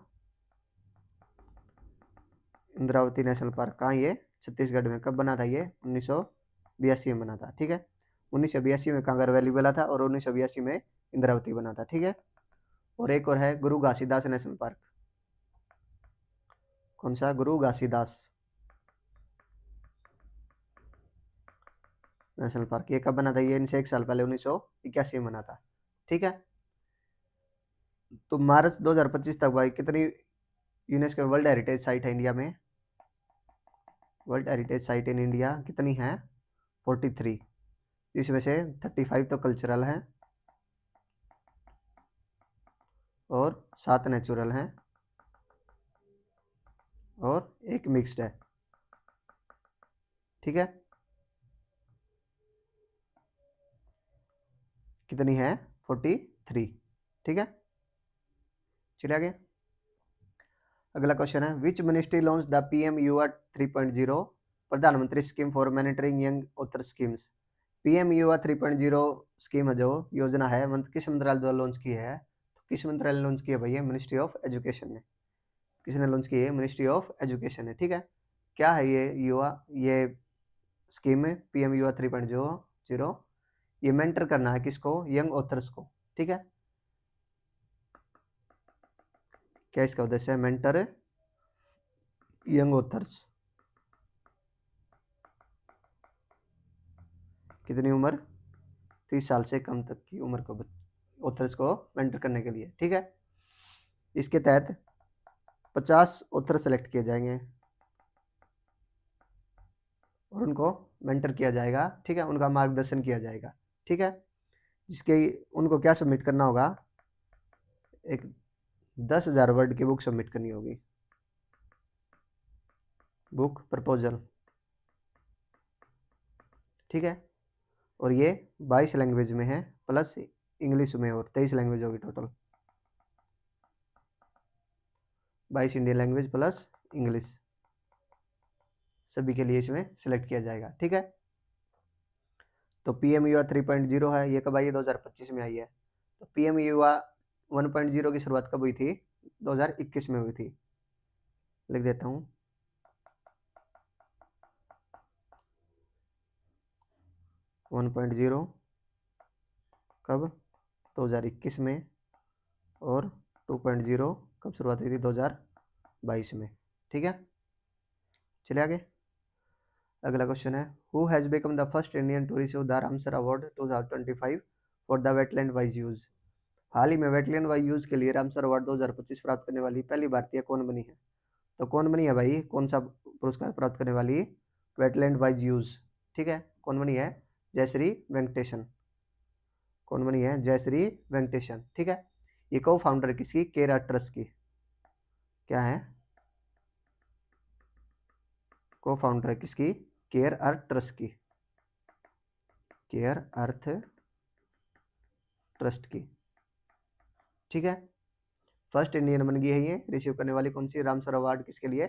Indravati national park. कहाँ ये? छत्तीसगढ़ में। कब बना था ये? 1982 में बना था, ठीक है। 1982 में कांगर वैली बना था, और 1982 में इंद्रावती बना था, ठीक है। और एक और है गुरु घासीदास नेशनल पार्क। कौन सा? गुरु घासीदास नेशनल पार्क। ये कब बना था? ये इनसे 1 साल पहले 1981 में बना था, ठीक है। तो मार्च 2025 तक भाई कितनी यूनेस्को वर्ल्ड हेरिटेज साइट है इंडिया में? World heritage site in India कितनी है? 43। इसमें से 35 तो कल्चरल हैं, और 7 नेचुरल हैं, और एक मिक्स्ड है, ठीक है। कितनी है? 43, ठीक है। चलिए आगे। अगला क्वेश्चन है, which ministry launch the PM युवा 3.0 प्रधानमंत्री scheme for monitoring young author schemes? PM युवा 3.0 स्कीम है जो योजना है किस मंत्रालय द्वारा लॉन्च की है, तो किस मंत्रालय ने लॉन्च की है भैया, मिनिस्ट्री ऑफ एजुकेशन ने। किसने लॉन्च की है, मिनिस्ट्री ऑफ एजुकेशन है, ठीक है। क्या है ये स्कीम है पीएम युवा 3.0, ये मेंटर करना है किसको, यंग ऑथर्स को, ठीक है। क्या इसका उद्देश्य है, मेंटर यंग ऑथर्स। कितनी उम्र, 30 साल से कम तक की उम्र को ऑथर्स को मेंटर करने के लिए, ठीक है। इसके तहत 50 ऑथर सेलेक्ट किए जाएंगे और उनको मेंटर किया जाएगा, ठीक है, उनका मार्गदर्शन किया जाएगा, ठीक है। जिसके उनको क्या सबमिट करना होगा, एक 10,000 वर्ड की बुक सबमिट करनी होगी, बुक प्रपोजल, ठीक है। और ये 22 लैंग्वेज में है प्लस इंग्लिश में, और 23 लैंग्वेज होगी total, 22 Indian language plus English, सभी के लिए इसमें सिलेक्ट किया जाएगा, ठीक है। तो पीएम युवा 3.0 है, ये कब आई है, 2025 में आई है। तो पीएम युवा 1.0 की शुरुआत कब हुई थी, 2021 में हुई थी। लिख देता हूँ, 1.0 कब, 2021 में, और 2.0 कब शुरुआत हुई थी, 2022 में, ठीक है। चलिए आगे, अगला क्वेश्चन है, who has become the first Indian to receive the Ramsar award 2025 for the wetland wise use. हाल ही में वेटलैंड वाइज यूज के लिए रामसर अवार्ड 2025 प्राप्त करने वाली पहली भारतीय कौन बनी है। तो कौन बनी है भाई, कौन सा पुरस्कार प्राप्त करने वाली, वेटलैंड वाइज यूज, ठीक है। कौन बनी है, जयश्री वेंकटेशन। कौन बनी है, जयश्री वेंकटेशन, ठीक है। ये को फाउंडर किसकी, केयर ट्रस्ट की। क्या है, को फाउंडर किसकी, केयर अर्थ ट्रस्ट की, केयर अर्थ ट्रस्ट की, ठीक है। फर्स्ट इंडियन बन गई है ये रिसीव करने वाली कौन सी, रामसर अवार्ड किसके लिए,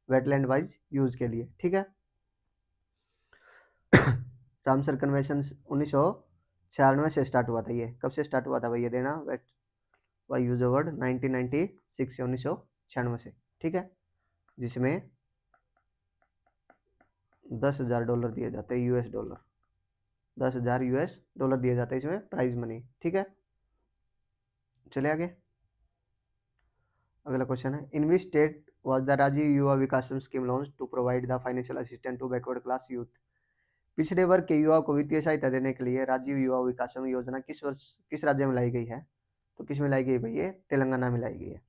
वेटलैंड वाइज यूज के लिए, ठीक है। रामसर कन्वेंशन 1996 से स्टार्ट हुआ था, ये कब से स्टार्ट हुआ था भाई, ये देना वेट वाई यूज अवार्ड 1996 से, 1996 से, ठीक है। जिसमें $10,000 दिए जाते हैं, यूएस डॉलर, $10,000 दिए जाते हैं इसमें प्राइज मनी, ठीक है। चले आगे, अगला क्वेश्चन है, in which state was the Rajiv Yuva Vikas scheme launch to provide the financial assistance to backward class youth. पिछड़े वर्ग के युवाओं को वित्तीय सहायता देने के लिए राजीव युवा विकास योजना किस राज्य में लाई गई है। तो किस में लाई गई भाई, ये तेलंगाना में लाई गई है।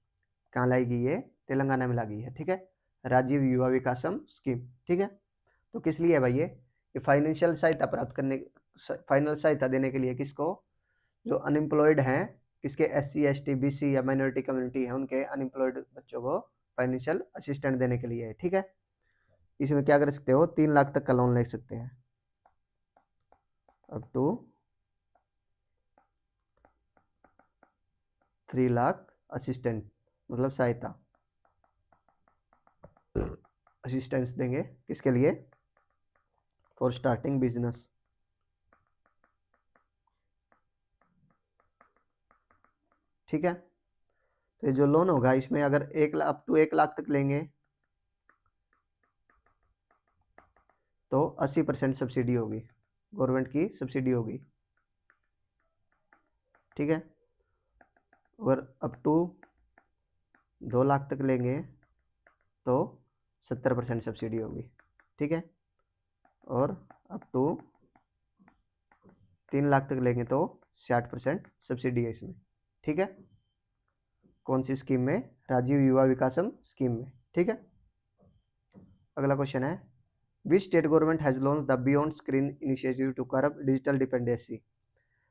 कहाँ लाई गई है, तेलंगाना में लाई गई है, ठीक है। राजीव युवा विकासम स्कीम, ठीक है। तो किस लिए है भाई, ये फाइनेंशियल सहायता प्राप्त करने, फाइनल सहायता देने के लिए किसको, जो अनएम्प्लॉयड हैं, किसके SC ST BC या माइनॉरिटी कम्युनिटी है, उनके अनएम्प्लॉयड बच्चों को फाइनेंशियल असिस्टेंट देने के लिए है, ठीक है। इसमें क्या कर सकते हो, 3 लाख तक का लोन ले सकते हैं, अप टू 3 लाख असिस्टेंट, मतलब सहायता, असिस्टेंस देंगे किसके लिए, फॉर स्टार्टिंग बिजनेस, ठीक है। तो ये जो लोन होगा इसमें अगर अप टू 1 लाख तक लेंगे तो 80% सब्सिडी होगी, गवर्नमेंट की सब्सिडी होगी, ठीक है। अगर अप टू 2 लाख तक लेंगे तो 70% सब्सिडी होगी, ठीक है। और अप टू 3 लाख तक लेंगे तो 60% सब्सिडी है इसमें, ठीक है। कौन सी स्कीम में, राजीव युवा विकासम स्कीम में, ठीक है। अगला क्वेश्चन है, which state government has launch the beyond screen initiative to curb digital dependency.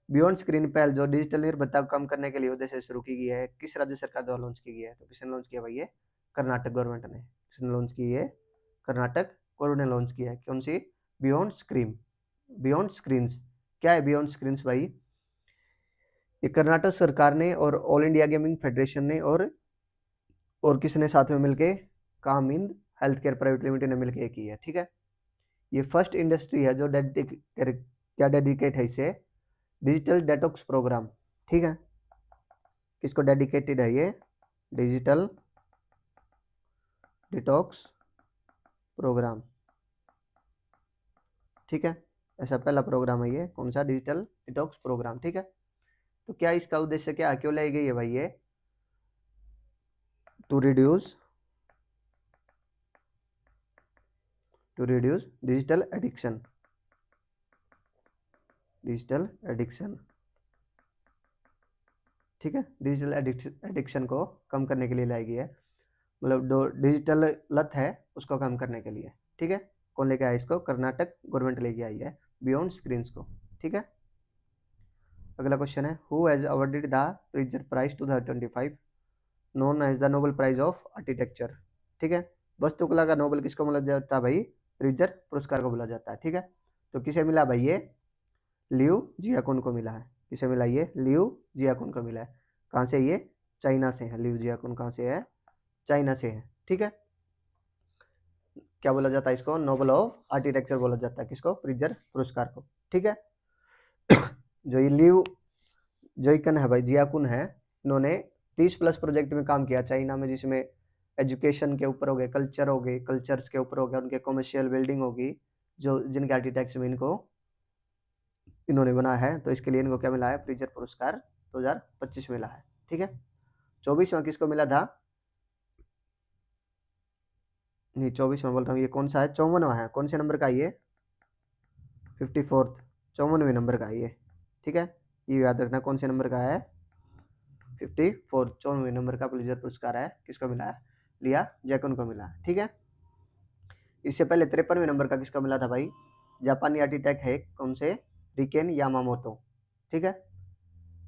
Beyond screen पहल जो डिजिटल निर्भरता को कम करने के लिए उद्देश्य से शुरू की गई है, किस राज्य सरकार द्वारा लॉन्च की गई है। तो किसने लॉन्च किया भाई, ये कर्नाटक गवर्नमेंट ने, किसने लॉन्च की है, कर्नाटक गवर्नमेंट ने लॉन्च किया है। कौन सी, बियॉन्ड स्क्रीन, बियॉन्ड स्क्रीन्स। क्या है बियॉन्ड स्क्रीन्स भाई, ये कर्नाटक सरकार ने और ऑल इंडिया गेमिंग फेडरेशन ने और किसने साथ में मिलके, कामिंद हेल्थ केयर प्राइवेट लिमिटेड ने मिलकर की है, ठीक है। ये फर्स्ट इंडस्ट्री है जो क्या डेडिकेट है इसे? डिजिटल डेटॉक्स प्रोग्राम, ठीक है। किसको डेडिकेटेड है ये? डिजिटल डिटॉक्स प्रोग्राम, ठीक है। ऐसा पहला प्रोग्राम है ये, कौन सा? डिजिटल डिटॉक्स प्रोग्राम, ठीक है। तो क्या इसका उद्देश्य क्या, क्यों लाई गई है भाई ये? To reduce digital addiction, digital addiction, ठीक है। डिजिटल एडिक्शन को कम करने के लिए लाई गई है, मतलब जो डिजिटल लत है उसको कम करने के लिए, ठीक है। कौन लेके आया इसको? कर्नाटक गवर्नमेंट लेके आई है, बियॉन्ड स्क्रीन्स को, ठीक है। अगला क्वेश्चन है, who has awarded the Pritzker prize 2025 known as the Nobel prize of architecture, ठीक है। वास्तुकला का नोबेल किसको मिला जाता है भाई? प्रिट्जर पुरस्कार को बोला जाता है, ठीक है। तो किसे मिला भाई ये? लियू जियाकुन को मिला है। किसे मिला ये? लियू जियाकुन को मिला है। कहाँ से? ये चाइना से है। लियू जियाकुन कहाँ से है? चाइना से है, ठीक है। क्या बोला जाता है इसको? नोबेल ऑफ आर्किटेक्चर बोला जाता है। किसको? प्रिट्जर पुरस्कार को, ठीक है। जो ये लियू जोइकन है भाई, जियाकुन है, इन्होंने 30+ प्रोजेक्ट में काम किया चाइना में, जिसमें एजुकेशन के ऊपर हो गए, कल्चर हो गए, कल्चर्स के ऊपर हो गया, उनके कमर्शियल बिल्डिंग होगी, जो जिनके आर्किटेक्ट्स में इन्होंने बनाया है। तो इसके लिए इनको क्या मिला है? प्रिट्जर पुरस्कार 2025 मिला है, ठीक है। 24वां किसको मिला था? नहीं, 24वां बोल रहा हूँ, ये कौन सा है? 54वां है। कौन से नंबर का ये? 54th, 54वें नंबर का ये, ठीक है। ये याद रखना कौन से नंबर का है? 54, 54वें नंबर का प्रिट्जर पुरस्कार है। किसको मिला है? लिया जैकुन को मिला, ठीक है। इससे पहले 53वें नंबर का किसको मिला था भाई? जापानी आर्किटेक्ट है, कौन से? रिकेन यामामोटो, ठीक है।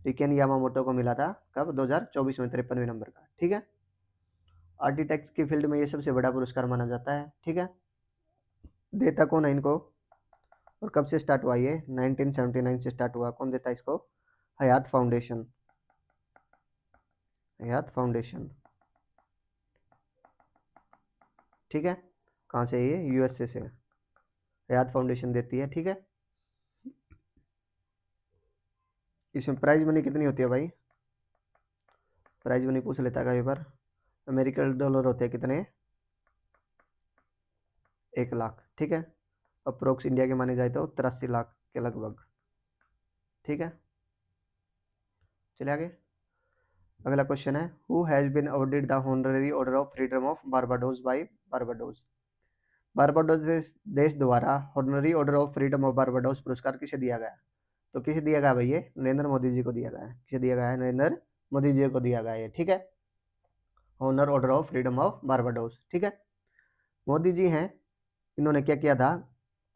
रिकेन यामामोटो को मिला था कब? 2024 में, 53वें नंबर का, ठीक है। आर्किटेक्ट की फील्ड में ये सबसे बड़ा पुरस्कार माना जाता है, ठीक है। देता कौन है इनको और कब से स्टार्ट हुआ ये? 1979 से स्टार्ट हुआ। कौन देता है इसको? हयात फाउंडेशन, हयात फाउंडेशन, ठीक है। कहाँ से? ये यूएसए से हयात फाउंडेशन देती है, ठीक है। इसमें प्राइज मनी कितनी होती है भाई? प्राइज मनी पूछ लेता है कई बार। अमेरिकन डॉलर होते हैं कितने? 1 लाख, ठीक है। अप्रोक्स इंडिया के माने जाए तो 83 लाख के लगभग, ठीक है। चलिए आगे। अगला क्वेश्चन है, who has been awarded the honorary order of freedom of Barbados by Barbados. Barbados देश द्वारा honorary order of freedom of Barbados पुरस्कार किसे दिया गया? तो किसे दिया गया भाई ये? नरेंद्र मोदी जी को दिया गया है। किसे दिया गया है? नरेंद्र मोदी जी को दिया गया है, ठीक है। Honour order of freedom of Barbados, ठीक है। मोदी जी हैं, इन्होंने क्या किया था?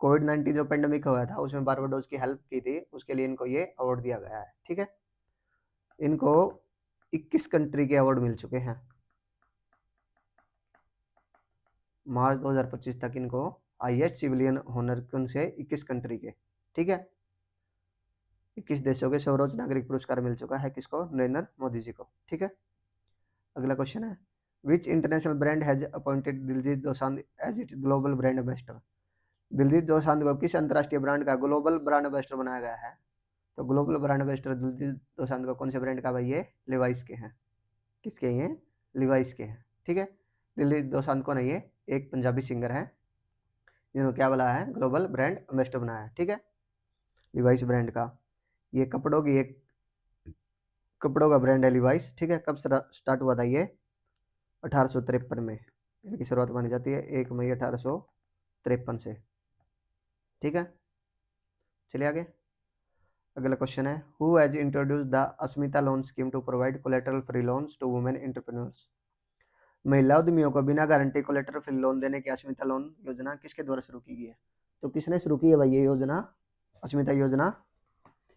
कोविड-19 जो पेंडेमिक हुआ था उसमें बारबाडोस की हेल्प की थी, उसके लिए इनको ये अवार्ड दिया गया है, ठीक है। इनको 21 कंट्री के अवार्ड मिल चुके हैं। मार्च 2025 तक इनको हाईएस्ट सिविलियन ऑनर कौन से? 21 कंट्री के, ठीक है। 21 देशों के सर्वोच्च नागरिक पुरस्कार मिल चुका है किसको? नरेंद्र मोदी जी को, ठीक है। अगला क्वेश्चन है, which international brand has appointed Diljit Dosanjh as its global brand ambassador. Diljit Dosanjh को किस अंतर्राष्ट्रीय ब्रांड का ग्लोबल ब्रांड एम्बेसडर बनाया गया है? तो global brand ambassador Diljit Dosanjh को कौन से ब्रांड का भाई? ये लिवाइस के हैं। किसके? ये लिवाइस के हैं, ठीक है। दिलजीत दोसांझ कौन है? ये एक पंजाबी सिंगर है, जिन्होंने क्या बनाया है? ग्लोबल ब्रांड एम्बेसडर बनाया है, ठीक है। लिवाइस ब्रांड का, ये कपड़ों का ब्रांड है लिवाइस, ठीक है। कब स्टार्ट हुआ था ये? 1853 में इनकी शुरुआत मानी जाती है, 1 मई 1853 से, ठीक है। चलिए आगे। अगला क्वेश्चन है, who has introduce the Asmita loan scheme to provide collateral free loans to women entrepreneurs. महिला उद्यमियों को बिना गारंटी कोलेटरल फ्री लोन देने की अस्मिता लोन योजना किसके द्वारा शुरू की गई है? तो किसने शुरू की है भाई ये योजना? अस्मिता योजना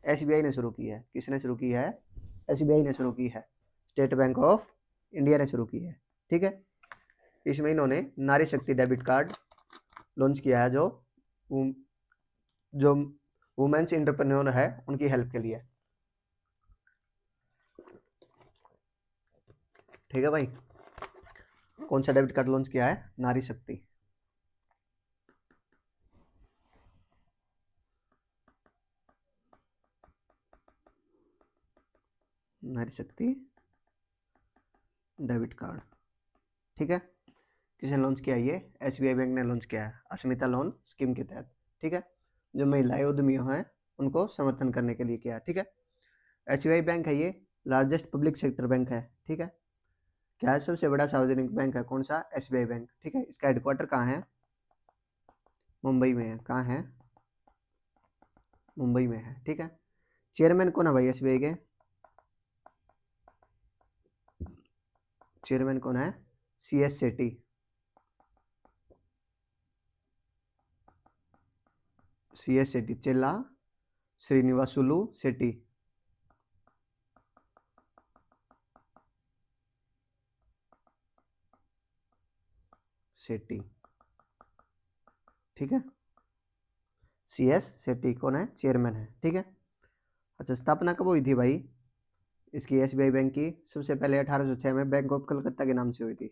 एसबीआई ने शुरू की है। किसने शुरू की है? एसबीआई ने शुरू की है। स्टेट बैंक ऑफ इंडिया ने शुरू की है, ठीक है। इसमें इन्होंने नारी शक्ति डेबिट कार्ड लॉन्च किया है, जो वुमेन्स एंटरप्रेन्योर है उनकी हेल्प के लिए, ठीक है भाई। कौन सा डेबिट कार्ड लॉन्च किया है? नारी शक्ति। नारी शक्ति डेबिट कार्ड। ठीक है, किसने लॉन्च किया? ये एसबीआई बैंक ने लॉन्च किया है अस्मिता लोन स्कीम के तहत। ठीक है, जो महिलाएं उद्यमी हैं उनको समर्थन करने के लिए किया है। ठीक है, एसबीआई बैंक है ये लार्जेस्ट पब्लिक सेक्टर बैंक है। ठीक है, क्या है? सबसे बड़ा सार्वजनिक बैंक है। कौन सा? SBI bank. ठीक है, इसका हेडक्वार्टर कहाँ है? मुंबई में है। कहाँ है? मुंबई में है। ठीक है, चेयरमैन कौन है भाई एसबीआई के? चेयरमैन कौन है? CS सेठी। CS सेठी, चेल्ला श्रीनिवासुलु सेठी। सेठी। ठीक है, CS सेठी कौन है? चेयरमैन है। ठीक है, अच्छा स्थापना कब हुई थी भाई इसकी एसबीआई बैंक की? सबसे पहले 1806 में बैंक ऑफ कलकत्ता के नाम से हुई थी।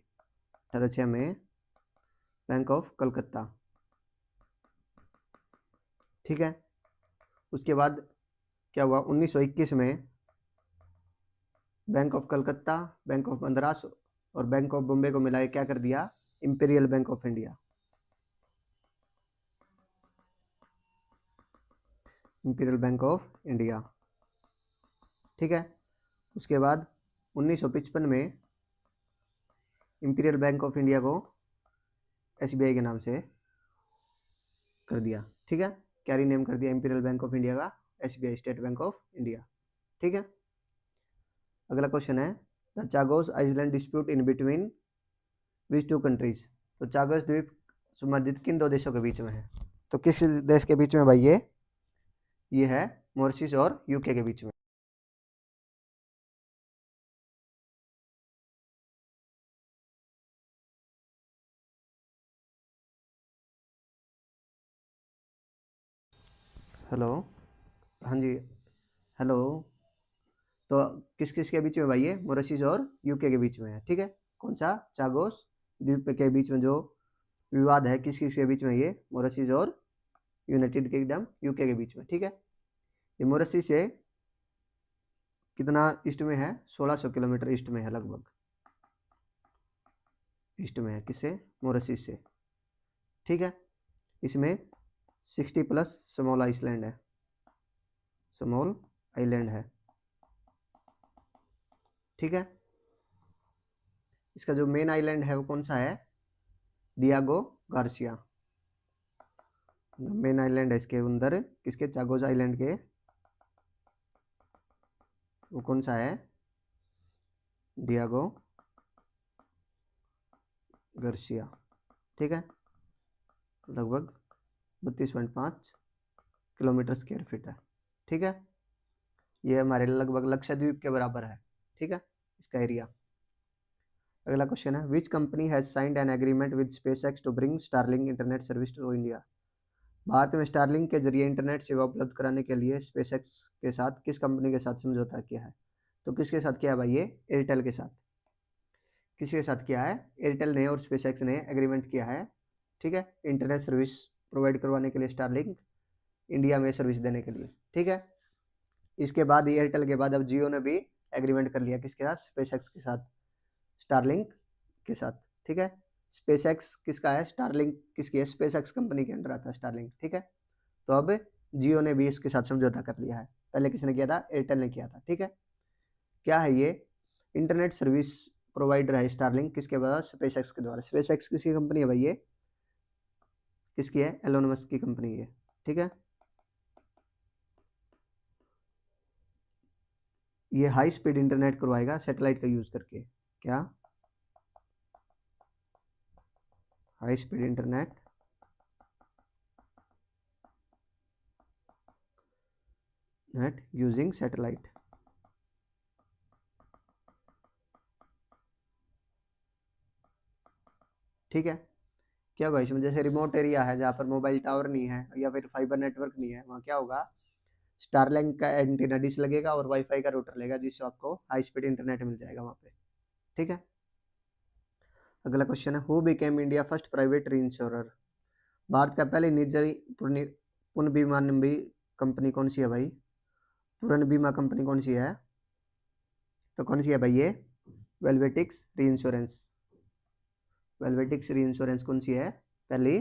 1806 में बैंक ऑफ कलकत्ता। ठीक है, उसके बाद क्या हुआ? 1921 में bank of Calcutta, bank of Madras और बैंक ऑफ बॉम्बे को मिलाकर क्या कर दिया? Imperial bank of India. Imperial bank of India. ठीक है, उसके बाद 1955 में इंपीरियल बैंक ऑफ इंडिया को एसबीआई के नाम से कर दिया। ठीक है, क्या रीनेम कर दिया इंपीरियल बैंक ऑफ इंडिया का? SBI state bank of India. ठीक है, अगला क्वेश्चन है the Chagos island dispute in between which two countries. तो चागोस द्वीप संबंधित किन दो देशों के बीच में है? तो किस देश के बीच में भाई ये है मॉरिशस और यूके के बीच में। हेलो, हाँ जी, हेलो। तो किस किस के बीच में भाई? ये मॉरिशस और यूके के बीच में है। ठीक है, कौन सा? चागोस द्वीप के बीच में जो विवाद है किस किस के बीच में? ये मॉरिशस और यूनाइटेड किंगडम यूके के बीच में। ठीक है, ये मॉरिशस से कितना ईस्ट में है? 1600 किलोमीटर ईस्ट में है लगभग। ईस्ट में है किससे? मॉरिशस से। ठीक है, इसमें 60 प्लस स्मॉल आइसलैंड है। स्मॉल आइलैंड है। ठीक है, इसका जो मेन आइलैंड है वो कौन सा है? Diego Garcia. मेन आइलैंड है इसके अंदर किसके? चागोस आइलैंड के। वो कौन सा है? Diego Garcia. ठीक है, लगभग 32.5 किलोमीटर स्क्वायर फीट है। ठीक है, ये हमारे लगभग लक्षद्वीप के बराबर है। ठीक है, इसका एरिया। अगला क्वेश्चन है which company has signed an agreement with SpaceX to bring Starlink internet service to India. Bharat में स्टारलिंक के जरिए इंटरनेट सेवा उपलब्ध कराने के लिए स्पेसएक्स के साथ किस कंपनी के साथ समझौता किया है? तो किसके साथ किया भाई? ये एयरटेल के साथ। किसके साथ किया है? एयरटेल ने और स्पेसएक्स ने एग्रीमेंट किया है। ठीक है, इंटरनेट सर्विस प्रोवाइड करवाने के लिए स्टारलिंक इंडिया में सर्विस देने के लिए। ठीक है, इसके बाद एयरटेल के बाद अब जियो ने भी एग्रीमेंट कर लिया किसके साथ? स्पेसएक्स के साथ, स्टारलिंक के साथ। ठीक है, स्पेसएक्स किसका है? स्टारलिंक किसकी है? स्पेसएक्स कंपनी के अंडर आता है स्टारलिंक। ठीक है, तो अब जियो ने भी इसके साथ समझौता कर लिया है। पहले किसने किया था? एयरटेल ने किया था। ठीक है, क्या है ये? इंटरनेट सर्विस प्रोवाइडर है स्टारलिंक किसके द्वारा? स्पेसएक्स के द्वारा। स्पेसएक्स किसकी कंपनी है भाई? ये किसकी है? एलोन मस्क की कंपनी है। ठीक है, ये हाई स्पीड इंटरनेट करवाएगा सैटेलाइट का यूज करके। क्या? High speed internet net using satellite. ठीक है, क्या भाई इसमें जैसे रिमोट एरिया है जहाँ पर मोबाइल टावर नहीं है या फिर फाइबर नेटवर्क नहीं है, वहाँ क्या होगा? स्टारलिंक का एंटीना डिश लगेगा और वाईफाई का रूटर लगेगा जिससे आपको हाई स्पीड इंटरनेट मिल जाएगा वहाँ पे। ठीक है, अगला क्वेश्चन है who became India first private री इंश्योरर। भारत का पहले निजी पुनः बीमा कंपनी कौन सी है भाई? पूर्ण बीमा कंपनी कौन सी है? तो कौन सी है भाई ये? वेल्वेटिक्स री इंश्योरेंस। वेल्वेटिक्स री इंश्योरेंस कौन सी है? पहली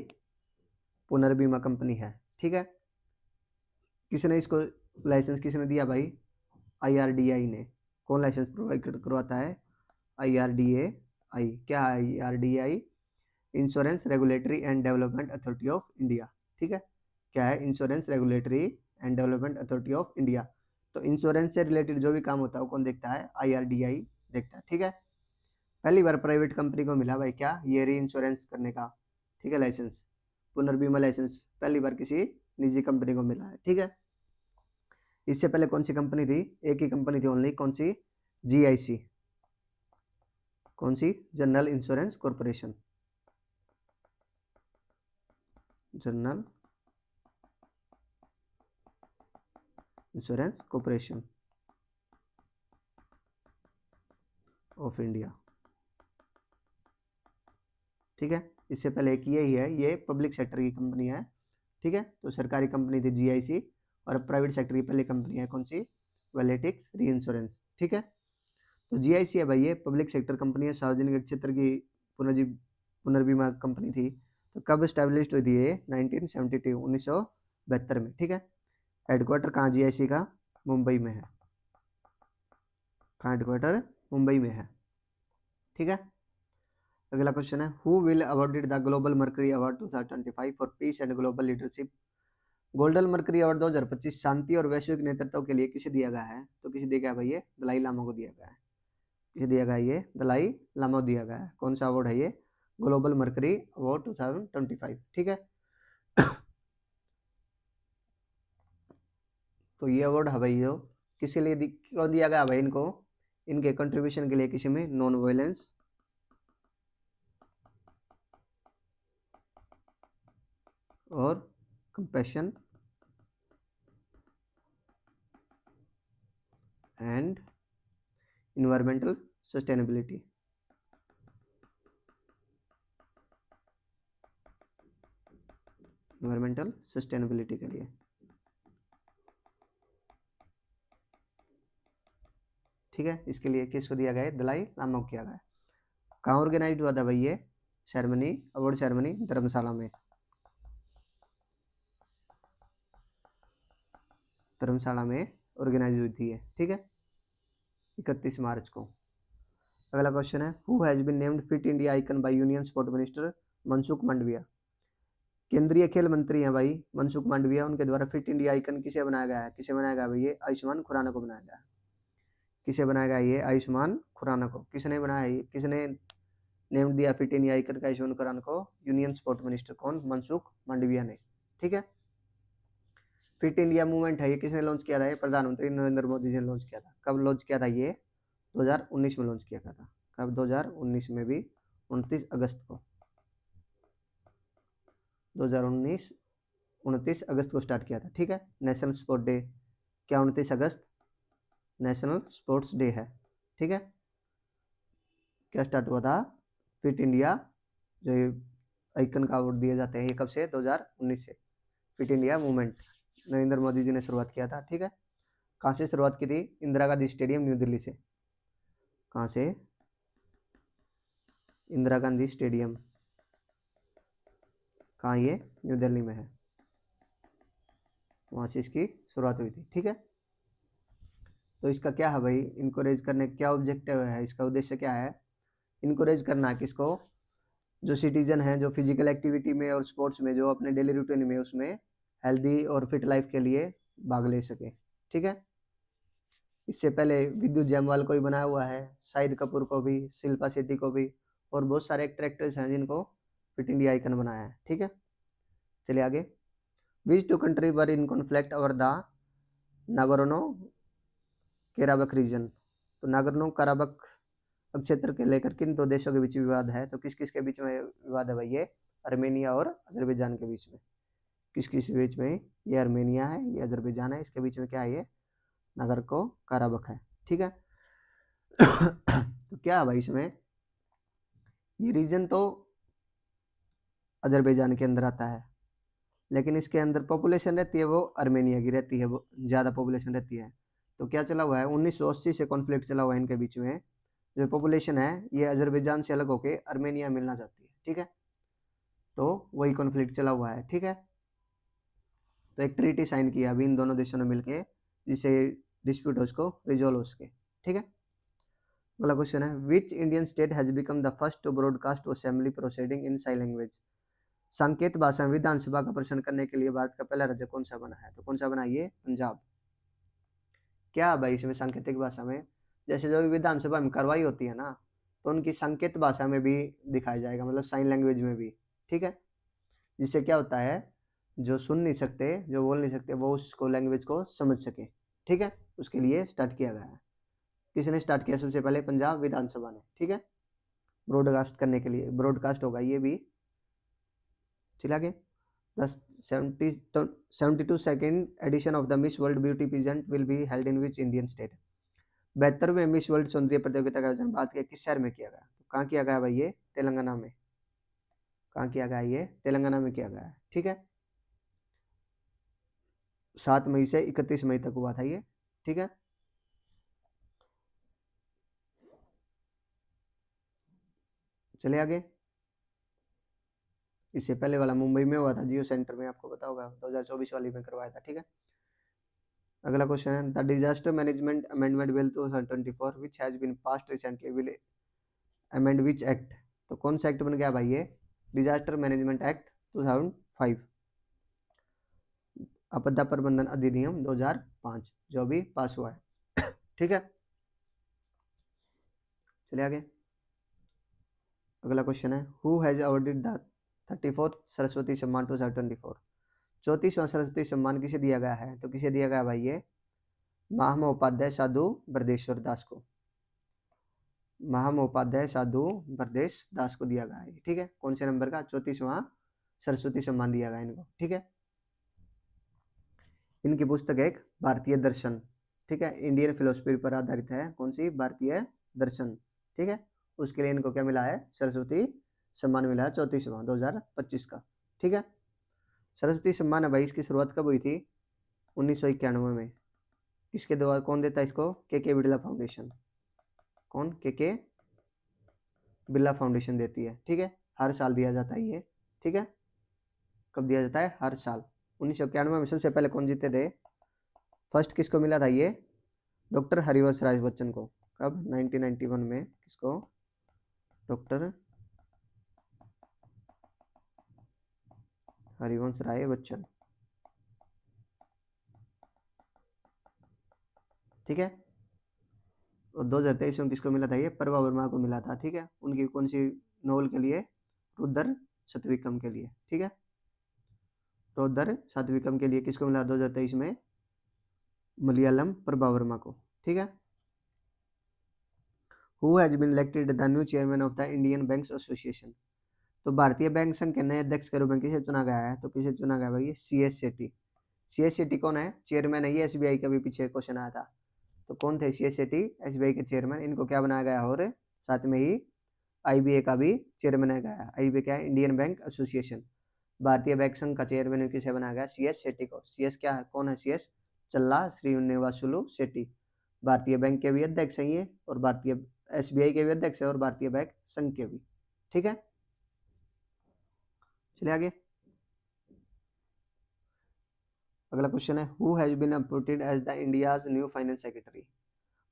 पुनर्बीमा कंपनी है, ठीक है। किसने इसको लाइसेंस किसने दिया भाई? IRDAI ने। कौन लाइसेंस प्रोवाइड करवाता है? IRDAI। क्या है IRDAI? Insurance regulatory and development authority of India, ठीक है। क्या है? Insurance regulatory and development authority of India. तो इंश्योरेंस से रिलेटेड जो भी काम होता है वो कौन देखता है? IRDAI देखता है, ठीक है। पहली बार प्राइवेट कंपनी को मिला भाई क्या ये री इंश्योरेंस करने का, ठीक है, लाइसेंस। पुनर्बीमा लाइसेंस पहली बार किसी निजी कंपनी को मिला है, ठीक है। इससे पहले कौन सी कंपनी थी? एक ही कंपनी थी ओनली, कौन सी? GIC। कौन सी? General insurance corporation. General insurance corporation of India, ठीक है। इससे पहले एक ये ही है, ये पब्लिक सेक्टर की कंपनी है, ठीक है। तो सरकारी कंपनी थी GIC, और प्राइवेट सेक्टर की पहली कंपनी है कौन सी? वेलेटिक्स री इंश्योरेंस, ठीक है। तो GIC है भाई ये पब्लिक सेक्टर कंपनी है, सार्वजनिक क्षेत्र की पुनर्बीमा कंपनी थी। तो कब स्टैब्लिश्ड हुई थी ये? 1972 में, ठीक है। हेडक्वार्टर कहाँ GIC का? मुंबई में है। कहाँ हेडक्वार्टर? मुंबई में है, ठीक है। अगला क्वेश्चन है, who will awarded the global mercury award 2025 for piece and global leadership? Golden mercury award 2025 शांति और वैश्विक नेतृत्व के लिए किसे दिया गया है? तो किसे दिया गया भाई? ये दलाई लामा को दिया गया है। किसे दिया गया? ये दलाई लामा को दिया गया है। कौन सा अवार्ड है ये? ग्लोबल मर्करी अवार्ड 2025, ठीक है। तो ये अवार्ड है भाई जो किसी लिए क्यों दिया गया भाई इनको? इनके कंट्रीब्यूशन के लिए किसी में नॉन वायलेंस और compassion and environmental sustainability. Environmental sustainability के लिए, ठीक है। इसके लिए किसको दिया गया है? दलाई लामा को किया गया है। कहाँ ऑर्गेनाइज हुआ था भाई ये सेरेमनी? अवार्ड सेरेमनी धर्मशाला में। धर्मशाला में ऑर्गेनाइज हुई थी, ठीक है, 31 मार्च को। अगला क्वेश्चन है, who has been named Fit India icon by union sport minister Mansukh Mandaviya? केंद्रीय खेल मंत्री हैं भाई मनसुख मांडविया, उनके द्वारा फिट इंडिया आइकन किसे बनाया गया है? किसे बनाया गया भाई? ये आयुष्मान खुराना को बनाया गया है। किसे बनाया गया? ये आयुष्मान खुराना को। किसने बनाया? ये किसने नेम दिया फिट इंडिया आइकन का आयुष्मान खुराना को? यूनियन स्पोर्ट मिनिस्टर कौन? मनसुख मांडविया ने, ठीक है। फिट इंडिया मूवमेंट है ये किसने लॉन्च किया था? ये प्रधानमंत्री नरेंद्र मोदी जी ने लॉन्च किया था। कब लॉन्च किया था ये? 2019 में लॉन्च किया था। कब? 2019 में भी 29 अगस्त को। 2019 29 अगस्त को स्टार्ट किया था, ठीक है। नेशनल स्पोर्ट डे क्या? 29 अगस्त नेशनल स्पोर्ट्स डे है, ठीक है। क्या स्टार्ट हुआ था? फिट इंडिया जो आइकन का अवार्ड दिए जाते हैं ये कब से? 2019 से। Fit India movement Narendra Modi ji ने शुरुआत किया था, ठीक है। कहाँ से शुरुआत की थी? इंदिरा गांधी स्टेडियम न्यू दिल्ली से। कहाँ से? इंदिरा गांधी स्टेडियम। कहाँ? ये न्यू दिल्ली में है, वहाँ से इसकी शुरुआत हुई थी, ठीक है। तो इसका क्या है भाई? इनकरेज करने क्या ऑब्जेक्टिव है? इसका उद्देश्य क्या है? इनकरेज करना किसको? जो सिटीजन हैं जो फिजिकल एक्टिविटी में और स्पोर्ट्स में जो अपने डेली रूटीन में उसमें हेल्दी और फिट लाइफ के लिए भाग ले सके, ठीक है। इससे पहले विद्युत जामवाल को भी बनाया हुआ है, शाहिद कपूर को भी, शिल्पा शेट्टी को भी, और बहुत सारे एक्टर एक्ट्रेस हैं जिनको फिट इंडिया आइकन बनाया है, ठीक है। चलिए आगे। Which two country were in conflict over the Nagorno Karabakh region? तो नागोर्नो कराबख क्षेत्र के लेकर किन दो देशों के बीच विवाद है? तो किस किस के बीच में विवाद है भाई? ये आर्मेनिया और अजरबैजान के बीच में। किस किस बीच में? ये आर्मेनिया है, ये अजरबैजान है, इसके बीच में क्या है? ये नागोर्नो कराबख है, ठीक है। तो क्या है भाई इसमें? ये रीजन तो अजरबैजान के अंदर आता है, लेकिन इसके अंदर पॉपुलेशन रहती है वो आर्मेनिया की रहती है, वो ज़्यादा पॉपुलेशन रहती है। तो क्या चला हुआ है, 1980 से कॉन्फ्लिक्ट चला हुआ है इनके बीच में। जो पॉपुलेशन है ये अजरबैजान से अलग होके अर्मेनिया मिलना चाहती है, ठीक है, तो वही कॉन्फ्लिक्ट चला हुआ है, ठीक है। तो एक ट्रीटी साइन किया अभी इन दोनों देशों ने मिलके, जिससे डिस्प्यूट हो उसको रिजोल्व हो सके, ठीक है। अगला क्वेश्चन है, which Indian state has become the first to broadcast assembly proceeding in sign language. संकेत भाषा में विधानसभा का प्रश्न करने के लिए भारत का पहला राज्य कौन सा बना है, तो कौन सा बना, ये पंजाब। क्या भाई इसमें सांकेतिक भाषा में, जैसे जो भी विधानसभा में कार्रवाई होती है ना, तो उनकी संकेत भाषा में भी दिखाया जाएगा, मतलब साइन लैंग्वेज में भी, ठीक है। जिससे क्या होता है, जो सुन नहीं सकते, जो बोल नहीं सकते, वो उसको लैंग्वेज को समझ सके, ठीक है। उसके लिए स्टार्ट किया गया है। किसने स्टार्ट किया, सबसे पहले पंजाब विधानसभा ने, ठीक है, ब्रॉडकास्ट करने के लिए, ब्रॉडकास्ट होगा ये भी। चलिए आगे, The 72nd edition of the Miss World Beauty Pageant will be held in which Indian state? 72वें मिस वर्ल्ड सौंदर्य प्रतियोगिता का आयोजन भारत के किस शहर में किया गया, तो कहाँ किया गया भाई, ये तेलंगाना में। कहाँ किया गया, ये तेलंगाना में किया गया है, ठीक है। 7 मई से 31 मई तक हुआ था ये, ठीक है। चलिए आगे, इससे पहले वाला मुंबई में हुआ था, जियो सेंटर में, आपको पता होगा 2024 वाली में करवाया था, ठीक है। अगला क्वेश्चन है, the disaster management amendment bill 2024 which has been passed recently will amend which act, तो कौन सा एक्ट बन गया भाई, ये डिजास्टर मैनेजमेंट एक्ट 2005, आपदा प्रबंधन अधिनियम 2005 जो भी पास हुआ है, ठीक है। चलिए आगे, अगला क्वेश्चन है, who has awarded the 34th Saraswati सम्मान 2024, 34वां सरस्वती सम्मान किसे दिया गया है, तो किसे दिया गया भाई, ये महामहोपाध्याय साधु ब्रजेश्वर दास को, महामहोपाध्याय साधु ब्रजेश दास को दिया गया है, ठीक है। कौन से नंबर का, 34वां सरस्वती सम्मान दिया गया इनको, ठीक है। इनकी पुस्तक एक भारतीय दर्शन, ठीक है, इंडियन फिलोसफी पर आधारित है, कौन सी, भारतीय दर्शन, ठीक है। उसके लिए इनको क्या मिला है, सरस्वती सम्मान मिला है 34वां 2025 का, ठीक है। सरस्वती सम्मान है भाई, इसकी शुरुआत कब हुई थी, 1991 में। किसके द्वारा, कौन देता है इसको, के बिरला फाउंडेशन, कौन, के बिरला फाउंडेशन देती है, ठीक है। हर साल दिया जाता है ये, ठीक है। कब दिया जाता है, हर साल। 1991 में सबसे पहले कौन जीते थे, फर्स्ट किसको मिला था, ये डॉक्टर हरिवंश राय बच्चन को, कब, 1991 में, किसको, डॉक्टर हरिवंश राय बच्चन, ठीक है। और 2023 में किसको मिला था, ये प्रभा वर्मा को मिला था, ठीक है। उनकी कौन सी नोवेल के लिए, रुद्र सतविक्रम के लिए, ठीक है। रुद्र सतविक्रम के लिए किसको मिला 2023 में, मलयालम प्रभा वर्मा को, ठीक है। Who has been elected the new chairman of the Indian banks association, तो भारतीय बैंक संघ के नए अध्यक्ष के रूप में किसे चुना गया है, तो किसे चुना गया भाई, CS शेट्टी। CS शेट्टी कौन है, चेयरमैन है ये, SBI का भी पीछे क्वेश्चन आया था, तो कौन थे CS शेट्टी, SBI के चेयरमैन। इनको क्या बनाया गया, और साथ में ही IBA का भी चेयरमैन बनाया गया है। IBA क्या है, इंडियन बैंक एसोसिएशन। भारतीय बैंक संघ का चेयरमैन किसे बनाया गया, CS शेट्टी को। CS क्या है, कौन है CS, चल्ला श्रीनिवासुलु शेट्टी। भारतीय बैंक के भी अध्यक्ष हैं ये, और भारतीय SBI के भी अध्यक्ष है, और भारतीय बैंक संघ के भी, ठीक है। चलिए आगे, अगला क्वेश्चन है, who has been appointed as the India's new finance secretary,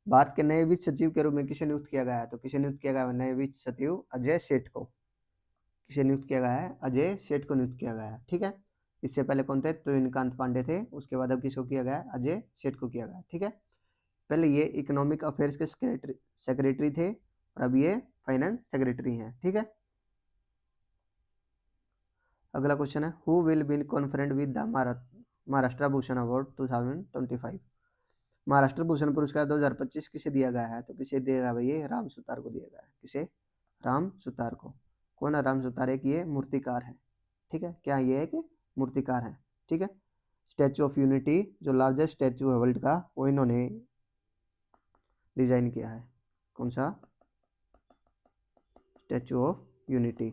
Bharat के नए वित्त सचिव के रूप में किसे नियुक्त किया गया है, तो किसे नियुक्त किया गया है, नए वित्त सचिव अजय सेठ को। किसे नियुक्त किया गया है, अजय सेठ को नियुक्त किया गया है, ठीक है। इससे पहले कौन थे, तुहिनकांत पांडे थे, उसके बाद अब किसको किया गया है, अजय सेठ को किया गया, ठीक है। पहले ये इकोनॉमिक अफेयर्स के सेक्रेटरी थे, और अब ये फाइनेंस सेक्रेटरी हैं, ठीक है। अगला क्वेश्चन है, who will been conferred with the Maharashtra Bhushan award 2025, Maharashtra Bhushan पुरस्कार 2025 किसे दिया गया है, तो किसे दिया गया भाई, ये राम सुतार को दिया गया है। किसे, राम सुतार को। कौन है राम सुतार, एक ये मूर्तिकार है, ठीक है। क्या ये है कि मूर्तिकार है, ठीक है। स्टैचू ऑफ यूनिटी जो लार्जेस्ट स्टैचू है वर्ल्ड का, वो इन्होंने डिजाइन किया है। कौन सा, स्टैचू ऑफ यूनिटी,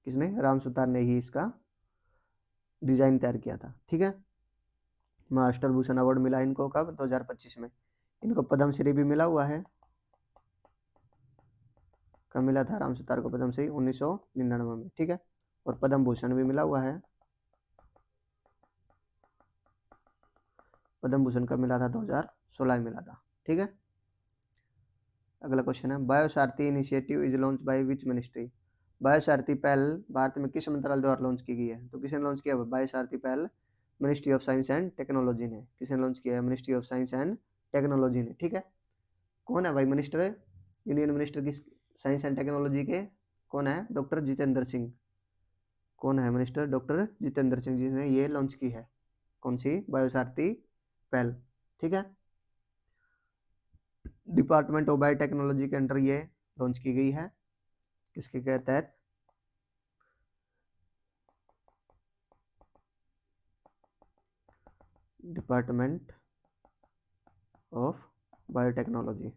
किसने, राम सुतार ने ही इसका डिजाइन तैयार किया था, ठीक है। मास्टर भूषण अवार्ड मिला इनको कब? 2025 में। इनको पद्मश्री भी मिला हुआ है। कब मिला था राम सुतार को पद्मश्री? 1999 में, ठीक है। और पद्म भूषण भी मिला हुआ है। पद्म भूषण कब मिला था? 2016 में मिला था, ठीक है। अगला क्वेश्चन है, BioSaarthi initiative is launch by which ministry? BioSaarthi पहल भारत में किस मंत्रालय द्वारा लॉन्च की गई है? तो किसने लॉन्च किया? बायोसारथी पहल ministry of science and technology ने। किसने लॉन्च किया है? Ministry of science and technology ने, ठीक है। कौन है भाई मिनिस्टर? यूनियन मिनिस्टर किस साइंस एंड टेक्नोलॉजी के? कौन है? डॉक्टर जितेंद्र सिंह। कौन है मिनिस्टर? डॉक्टर जितेंद्र सिंह जी ने ये लॉन्च की है। कौन सी? बायोसारथी पहल, ठीक है। डिपार्टमेंट ऑफ बायोटेक्नोलॉजी के अंडर ये लॉन्च की गई है। किसके के तहत? डिपार्टमेंट ऑफ बायोटेक्नोलॉजी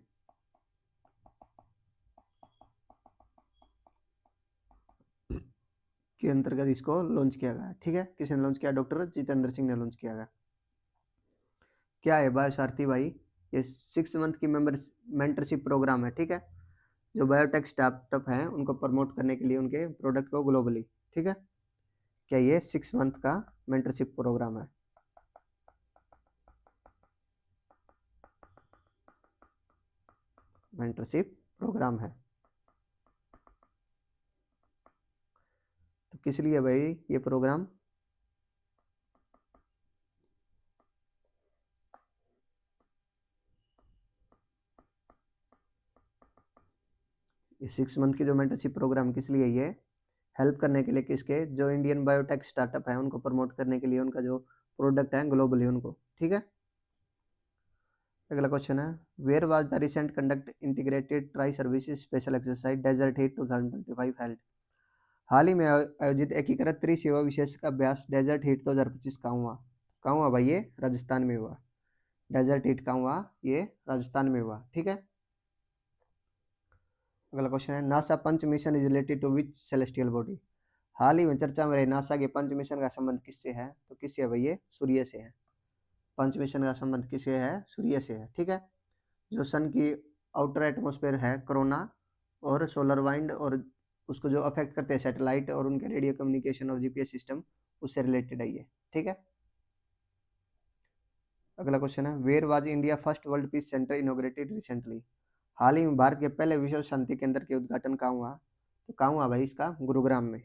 के अंतर्गत इसको लॉन्च किया गया है, ठीक है। किसने लॉन्च किया? डॉक्टर जितेंद्र सिंह ने लॉन्च किया गया। क्या है बायोसारथी भाई? ये 6 मंथ की मेंटरशिप प्रोग्राम है, ठीक है। जो बायोटेक स्टार्टअप हैं उनको प्रमोट करने के लिए उनके प्रोडक्ट को ग्लोबली, ठीक है। क्या ये 6 मंथ का मेंटरशिप प्रोग्राम है? मेंटरशिप प्रोग्राम है। तो किस लिए भाई ये प्रोग्राम? इस 6 मंथ की जो मेंटरशिप प्रोग्राम किस लिए? ये हेल्प करने के लिए किसके? जो इंडियन बायोटेक स्टार्टअप है उनको प्रमोट करने के लिए, उनका जो प्रोडक्ट है ग्लोबली उनको, ठीक है। अगला क्वेश्चन है, where was the recent conduct integrated tri services special exercise desert heat 2025 held? हाल ही में आयोजित एकीकृत त्रिसेवा विशेष अभ्यास डेजर्ट हीट 2025 कहाँ हुआ? कहाँ हुआ भाई? ये राजस्थान में हुआ। डेजर्ट हीट कहाँ हुआ? ये राजस्थान में हुआ, ठीक है। अगला क्वेश्चन है, NASA PUNCH mission is related to which celestial body? हाल ही में चर्चा में रहे नासा के पंच मिशन का संबंध किससे है? तो किससे है भाई? ये सूर्य से है। पंच मिशन का संबंध किससे है? सूर्य से है, ठीक है। जो सन की आउटर एटमॉस्फेयर है, कोरोना और सोलर वाइंड और उसको जो अफेक्ट करते हैं सैटेलाइट और उनके रेडियो कम्युनिकेशन और जीपीएस सिस्टम, उससे रिलेटेड है ये, ठीक है। अगला क्वेश्चन है, where was India first world peace centre inaugurated recently? हाल ही में भारत के पहले विश्व शांति केंद्र के उद्घाटन कहाँ हुआ? तो कहाँ हुआ भाई? इसका गुरुग्राम में।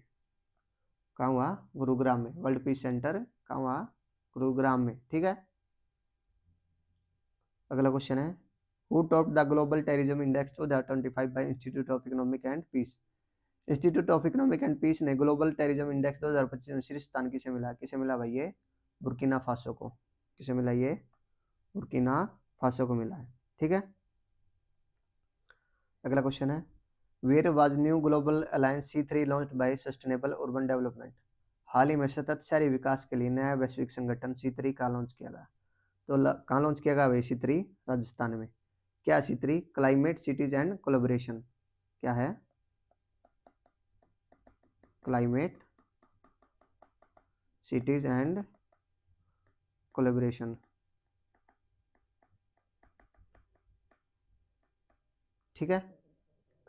कहाँ हुआ? गुरुग्राम में। वर्ल्ड पीस सेंटर कहाँ हुआ? गुरुग्राम में, ठीक है। अगला क्वेश्चन है, who top the global terrorism index 2025 by institute of economic and peace? Institute of economic and peace ने ग्लोबल टेररिज्म इंडेक्स 2025 में शीर्ष स्थान किसे मिला? किसे मिला भाई? ये बुर्किना फासो को। किसे मिला? ये बुर्किना फासो को मिला है, ठीक है। अगला क्वेश्चन है, where was new global alliance C3 launched by sustainable urban development? हाल ही में सतत शहरी विकास के लिए नया वैश्विक संगठन C3 का लॉन्च किया गया। तो कहाँ लॉन्च किया गया भाई? C3 राजस्थान में। क्या C3? Climate cities and collaboration. क्या है? क्लाइमेट सिटीज एंड कोलैबोरेशन, ठीक है।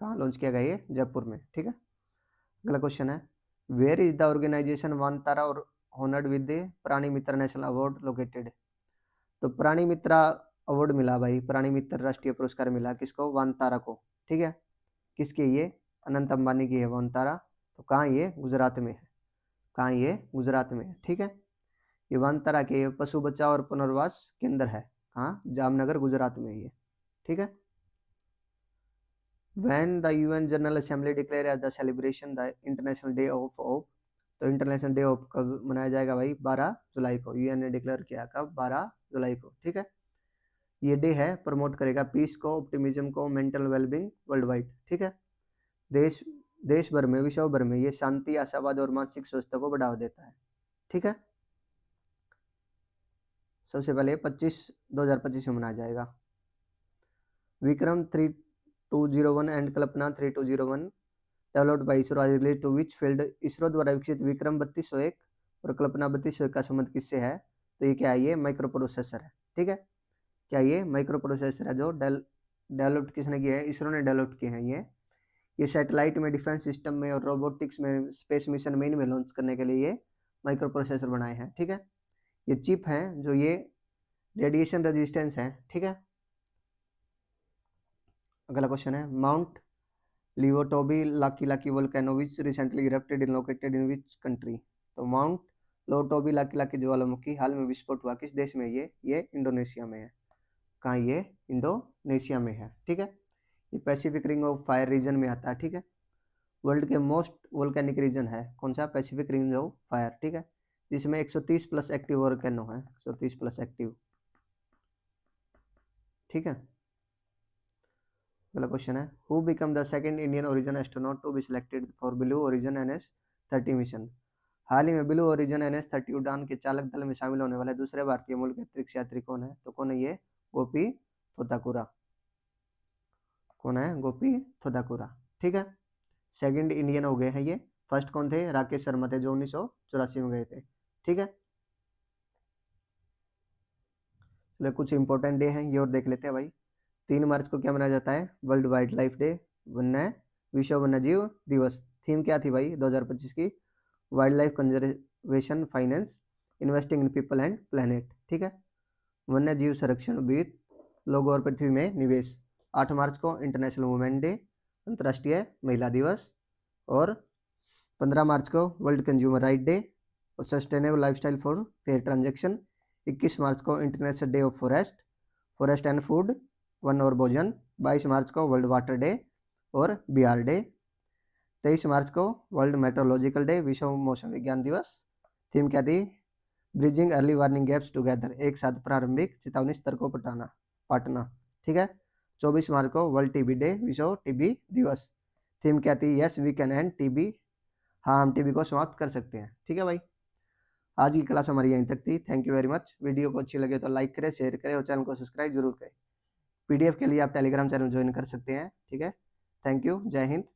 कहाँ लॉन्च किया गया? ये जयपुर में, ठीक है। अगला क्वेश्चन है, वेयर इज द ऑर्गेनाइजेशन वानतारा और होनर्ड विद द प्राणी मित्र नेशनल अवार्ड लोकेटेड? तो प्राणी मित्रा अवार्ड मिला भाई, प्राणी मित्र राष्ट्रीय पुरस्कार मिला किसको? वानतारा को, ठीक है। किसके? ये अनंत अंबानी की है वानतारा। तो कहाँ? ये गुजरात में है। कहाँ? ये गुजरात में है, ठीक है। ये वानतारा के पशु बचाव और पुनर्वास केंद्र है। कहाँ? जामनगर गुजरात में ये, ठीक है। When the UN General Assembly declare as the celebration the International Day of Hope? तो इंटरनेशनल डे ऑफ कब मनाया जाएगा भाई? 12 जुलाई को। यूएन ने डिक्लेयर किया कब? 12 जुलाई को, ठीक है। ये डे है प्रमोट करेगा पीस को, ऑप्टिमिज्म को, मेंटल वेलबींग वर्ल्ड वाइड, ठीक है। देश देश भर में, विश्व भर में ये शांति, आशावाद और मानसिक स्वस्थता को बढ़ावा देता है, ठीक है। सबसे पहले 2025 में मनाया जाएगा। Vikram 3201 and Kalpana 3201 developed by ISRO are related to which field? ISRO द्वारा विकसित विक्रम 3201 और कल्पना 3201 का संबंध किससे है? तो ये क्या है, ये माइक्रो प्रोसेसर है। ठीक है, क्या ये माइक्रो प्रोसेसर है जो डेवलप्ड किसने किया है, इसरो ने डेवलप किए हैं। ये सैटेलाइट में, डिफेंस सिस्टम में और रोबोटिक्स में, स्पेस मिशन में, इनमें लॉन्च करने के लिए ये माइक्रो प्रोसेसर बनाए हैं। ठीक है, ये चिप हैं जो ये रेडिएशन रेजिस्टेंस है। ठीक है, अगला क्वेश्चन है, Mount Lewotobi Laki Laki volcano which recently erupted in located in which country. तो माउंट लिवोटोबी लाकी लाकी ज्वालामुखी हाल में विस्फोट हुआ किस देश में, ये इंडोनेशिया में है। कहाँ, ये इंडोनेशिया में है। ठीक है, ये Pacific ring of fire region में आता है। ठीक है, वर्ल्ड के मोस्ट वोल्केनिक रीजन है कौन सा, पैसिफिक रिंग ऑफ फायर। ठीक है, जिसमें 130 प्लस एक्टिव वोल्केनो है, 130 प्लस एक्टिव। ठीक है, अगला क्वेश्चन है, who become the second Indian origin astronaut to be selected for Blue Origin NS-30 mission. हाल ही में ब्लू ओरिजिन NS-30 उड़ान के चालक दल में शामिल होने वाले दूसरे भारतीय मूल के अंतरिक्ष यात्री कौन है। तो कौन है ये, गोपी थोताकुरा। कौन है, गोपी थोताकुरा। ठीक है, सेकंड इंडियन हो गए हैं ये। फर्स्ट कौन थे, राकेश शर्मा थे जो 1984 में गए थे। ठीक है, चलो कुछ इंपॉर्टेंट डे हैं ये और देख लेते हैं भाई। 3 मार्च को क्या मनाया जाता है, वर्ल्ड वाइल्ड लाइफ डे, विश्व वन्यजीव दिवस। थीम क्या थी भाई 2025 की, wild life conservation finance, investing in people and planet. ठीक है, वन्य जीव संरक्षण, वित्त, लोगों और पृथ्वी में निवेश। 8 मार्च को इंटरनेशनल वुमेन डे, अंतर्राष्ट्रीय महिला दिवस। और 15 मार्च को वर्ल्ड कंज्यूमर राइट डे और sustainable lifestyle for fair transaction. 21 मार्च को international day of forest and food, one और भोजन। 22 मार्च को वर्ल्ड वाटर डे और बिहार डे। 23 मार्च को वर्ल्ड मेट्रोलॉजिकल डे, विश्व मौसम विज्ञान दिवस। थीम क्या थी, bridging early warning gaps together, एक साथ प्रारंभिक चेतावनी स्तर को पाटना। ठीक है, 24 मार्च को वर्ल्ड टीबी डे, विश्व टीबी दिवस। थीम क्या थी, yes we can end TB, हाँ हम टीबी को समाप्त कर सकते हैं। ठीक है भाई, आज की क्लास हमारी यहीं तक थी। Thank you very much. Video को अच्छी लगे तो लाइक करें, शेयर करें और चैनल को सब्सक्राइब जरूर करें। PDF के लिए आप टेलीग्राम चैनल ज्वाइन कर सकते हैं। ठीक है, थैंक यू, जय हिंद।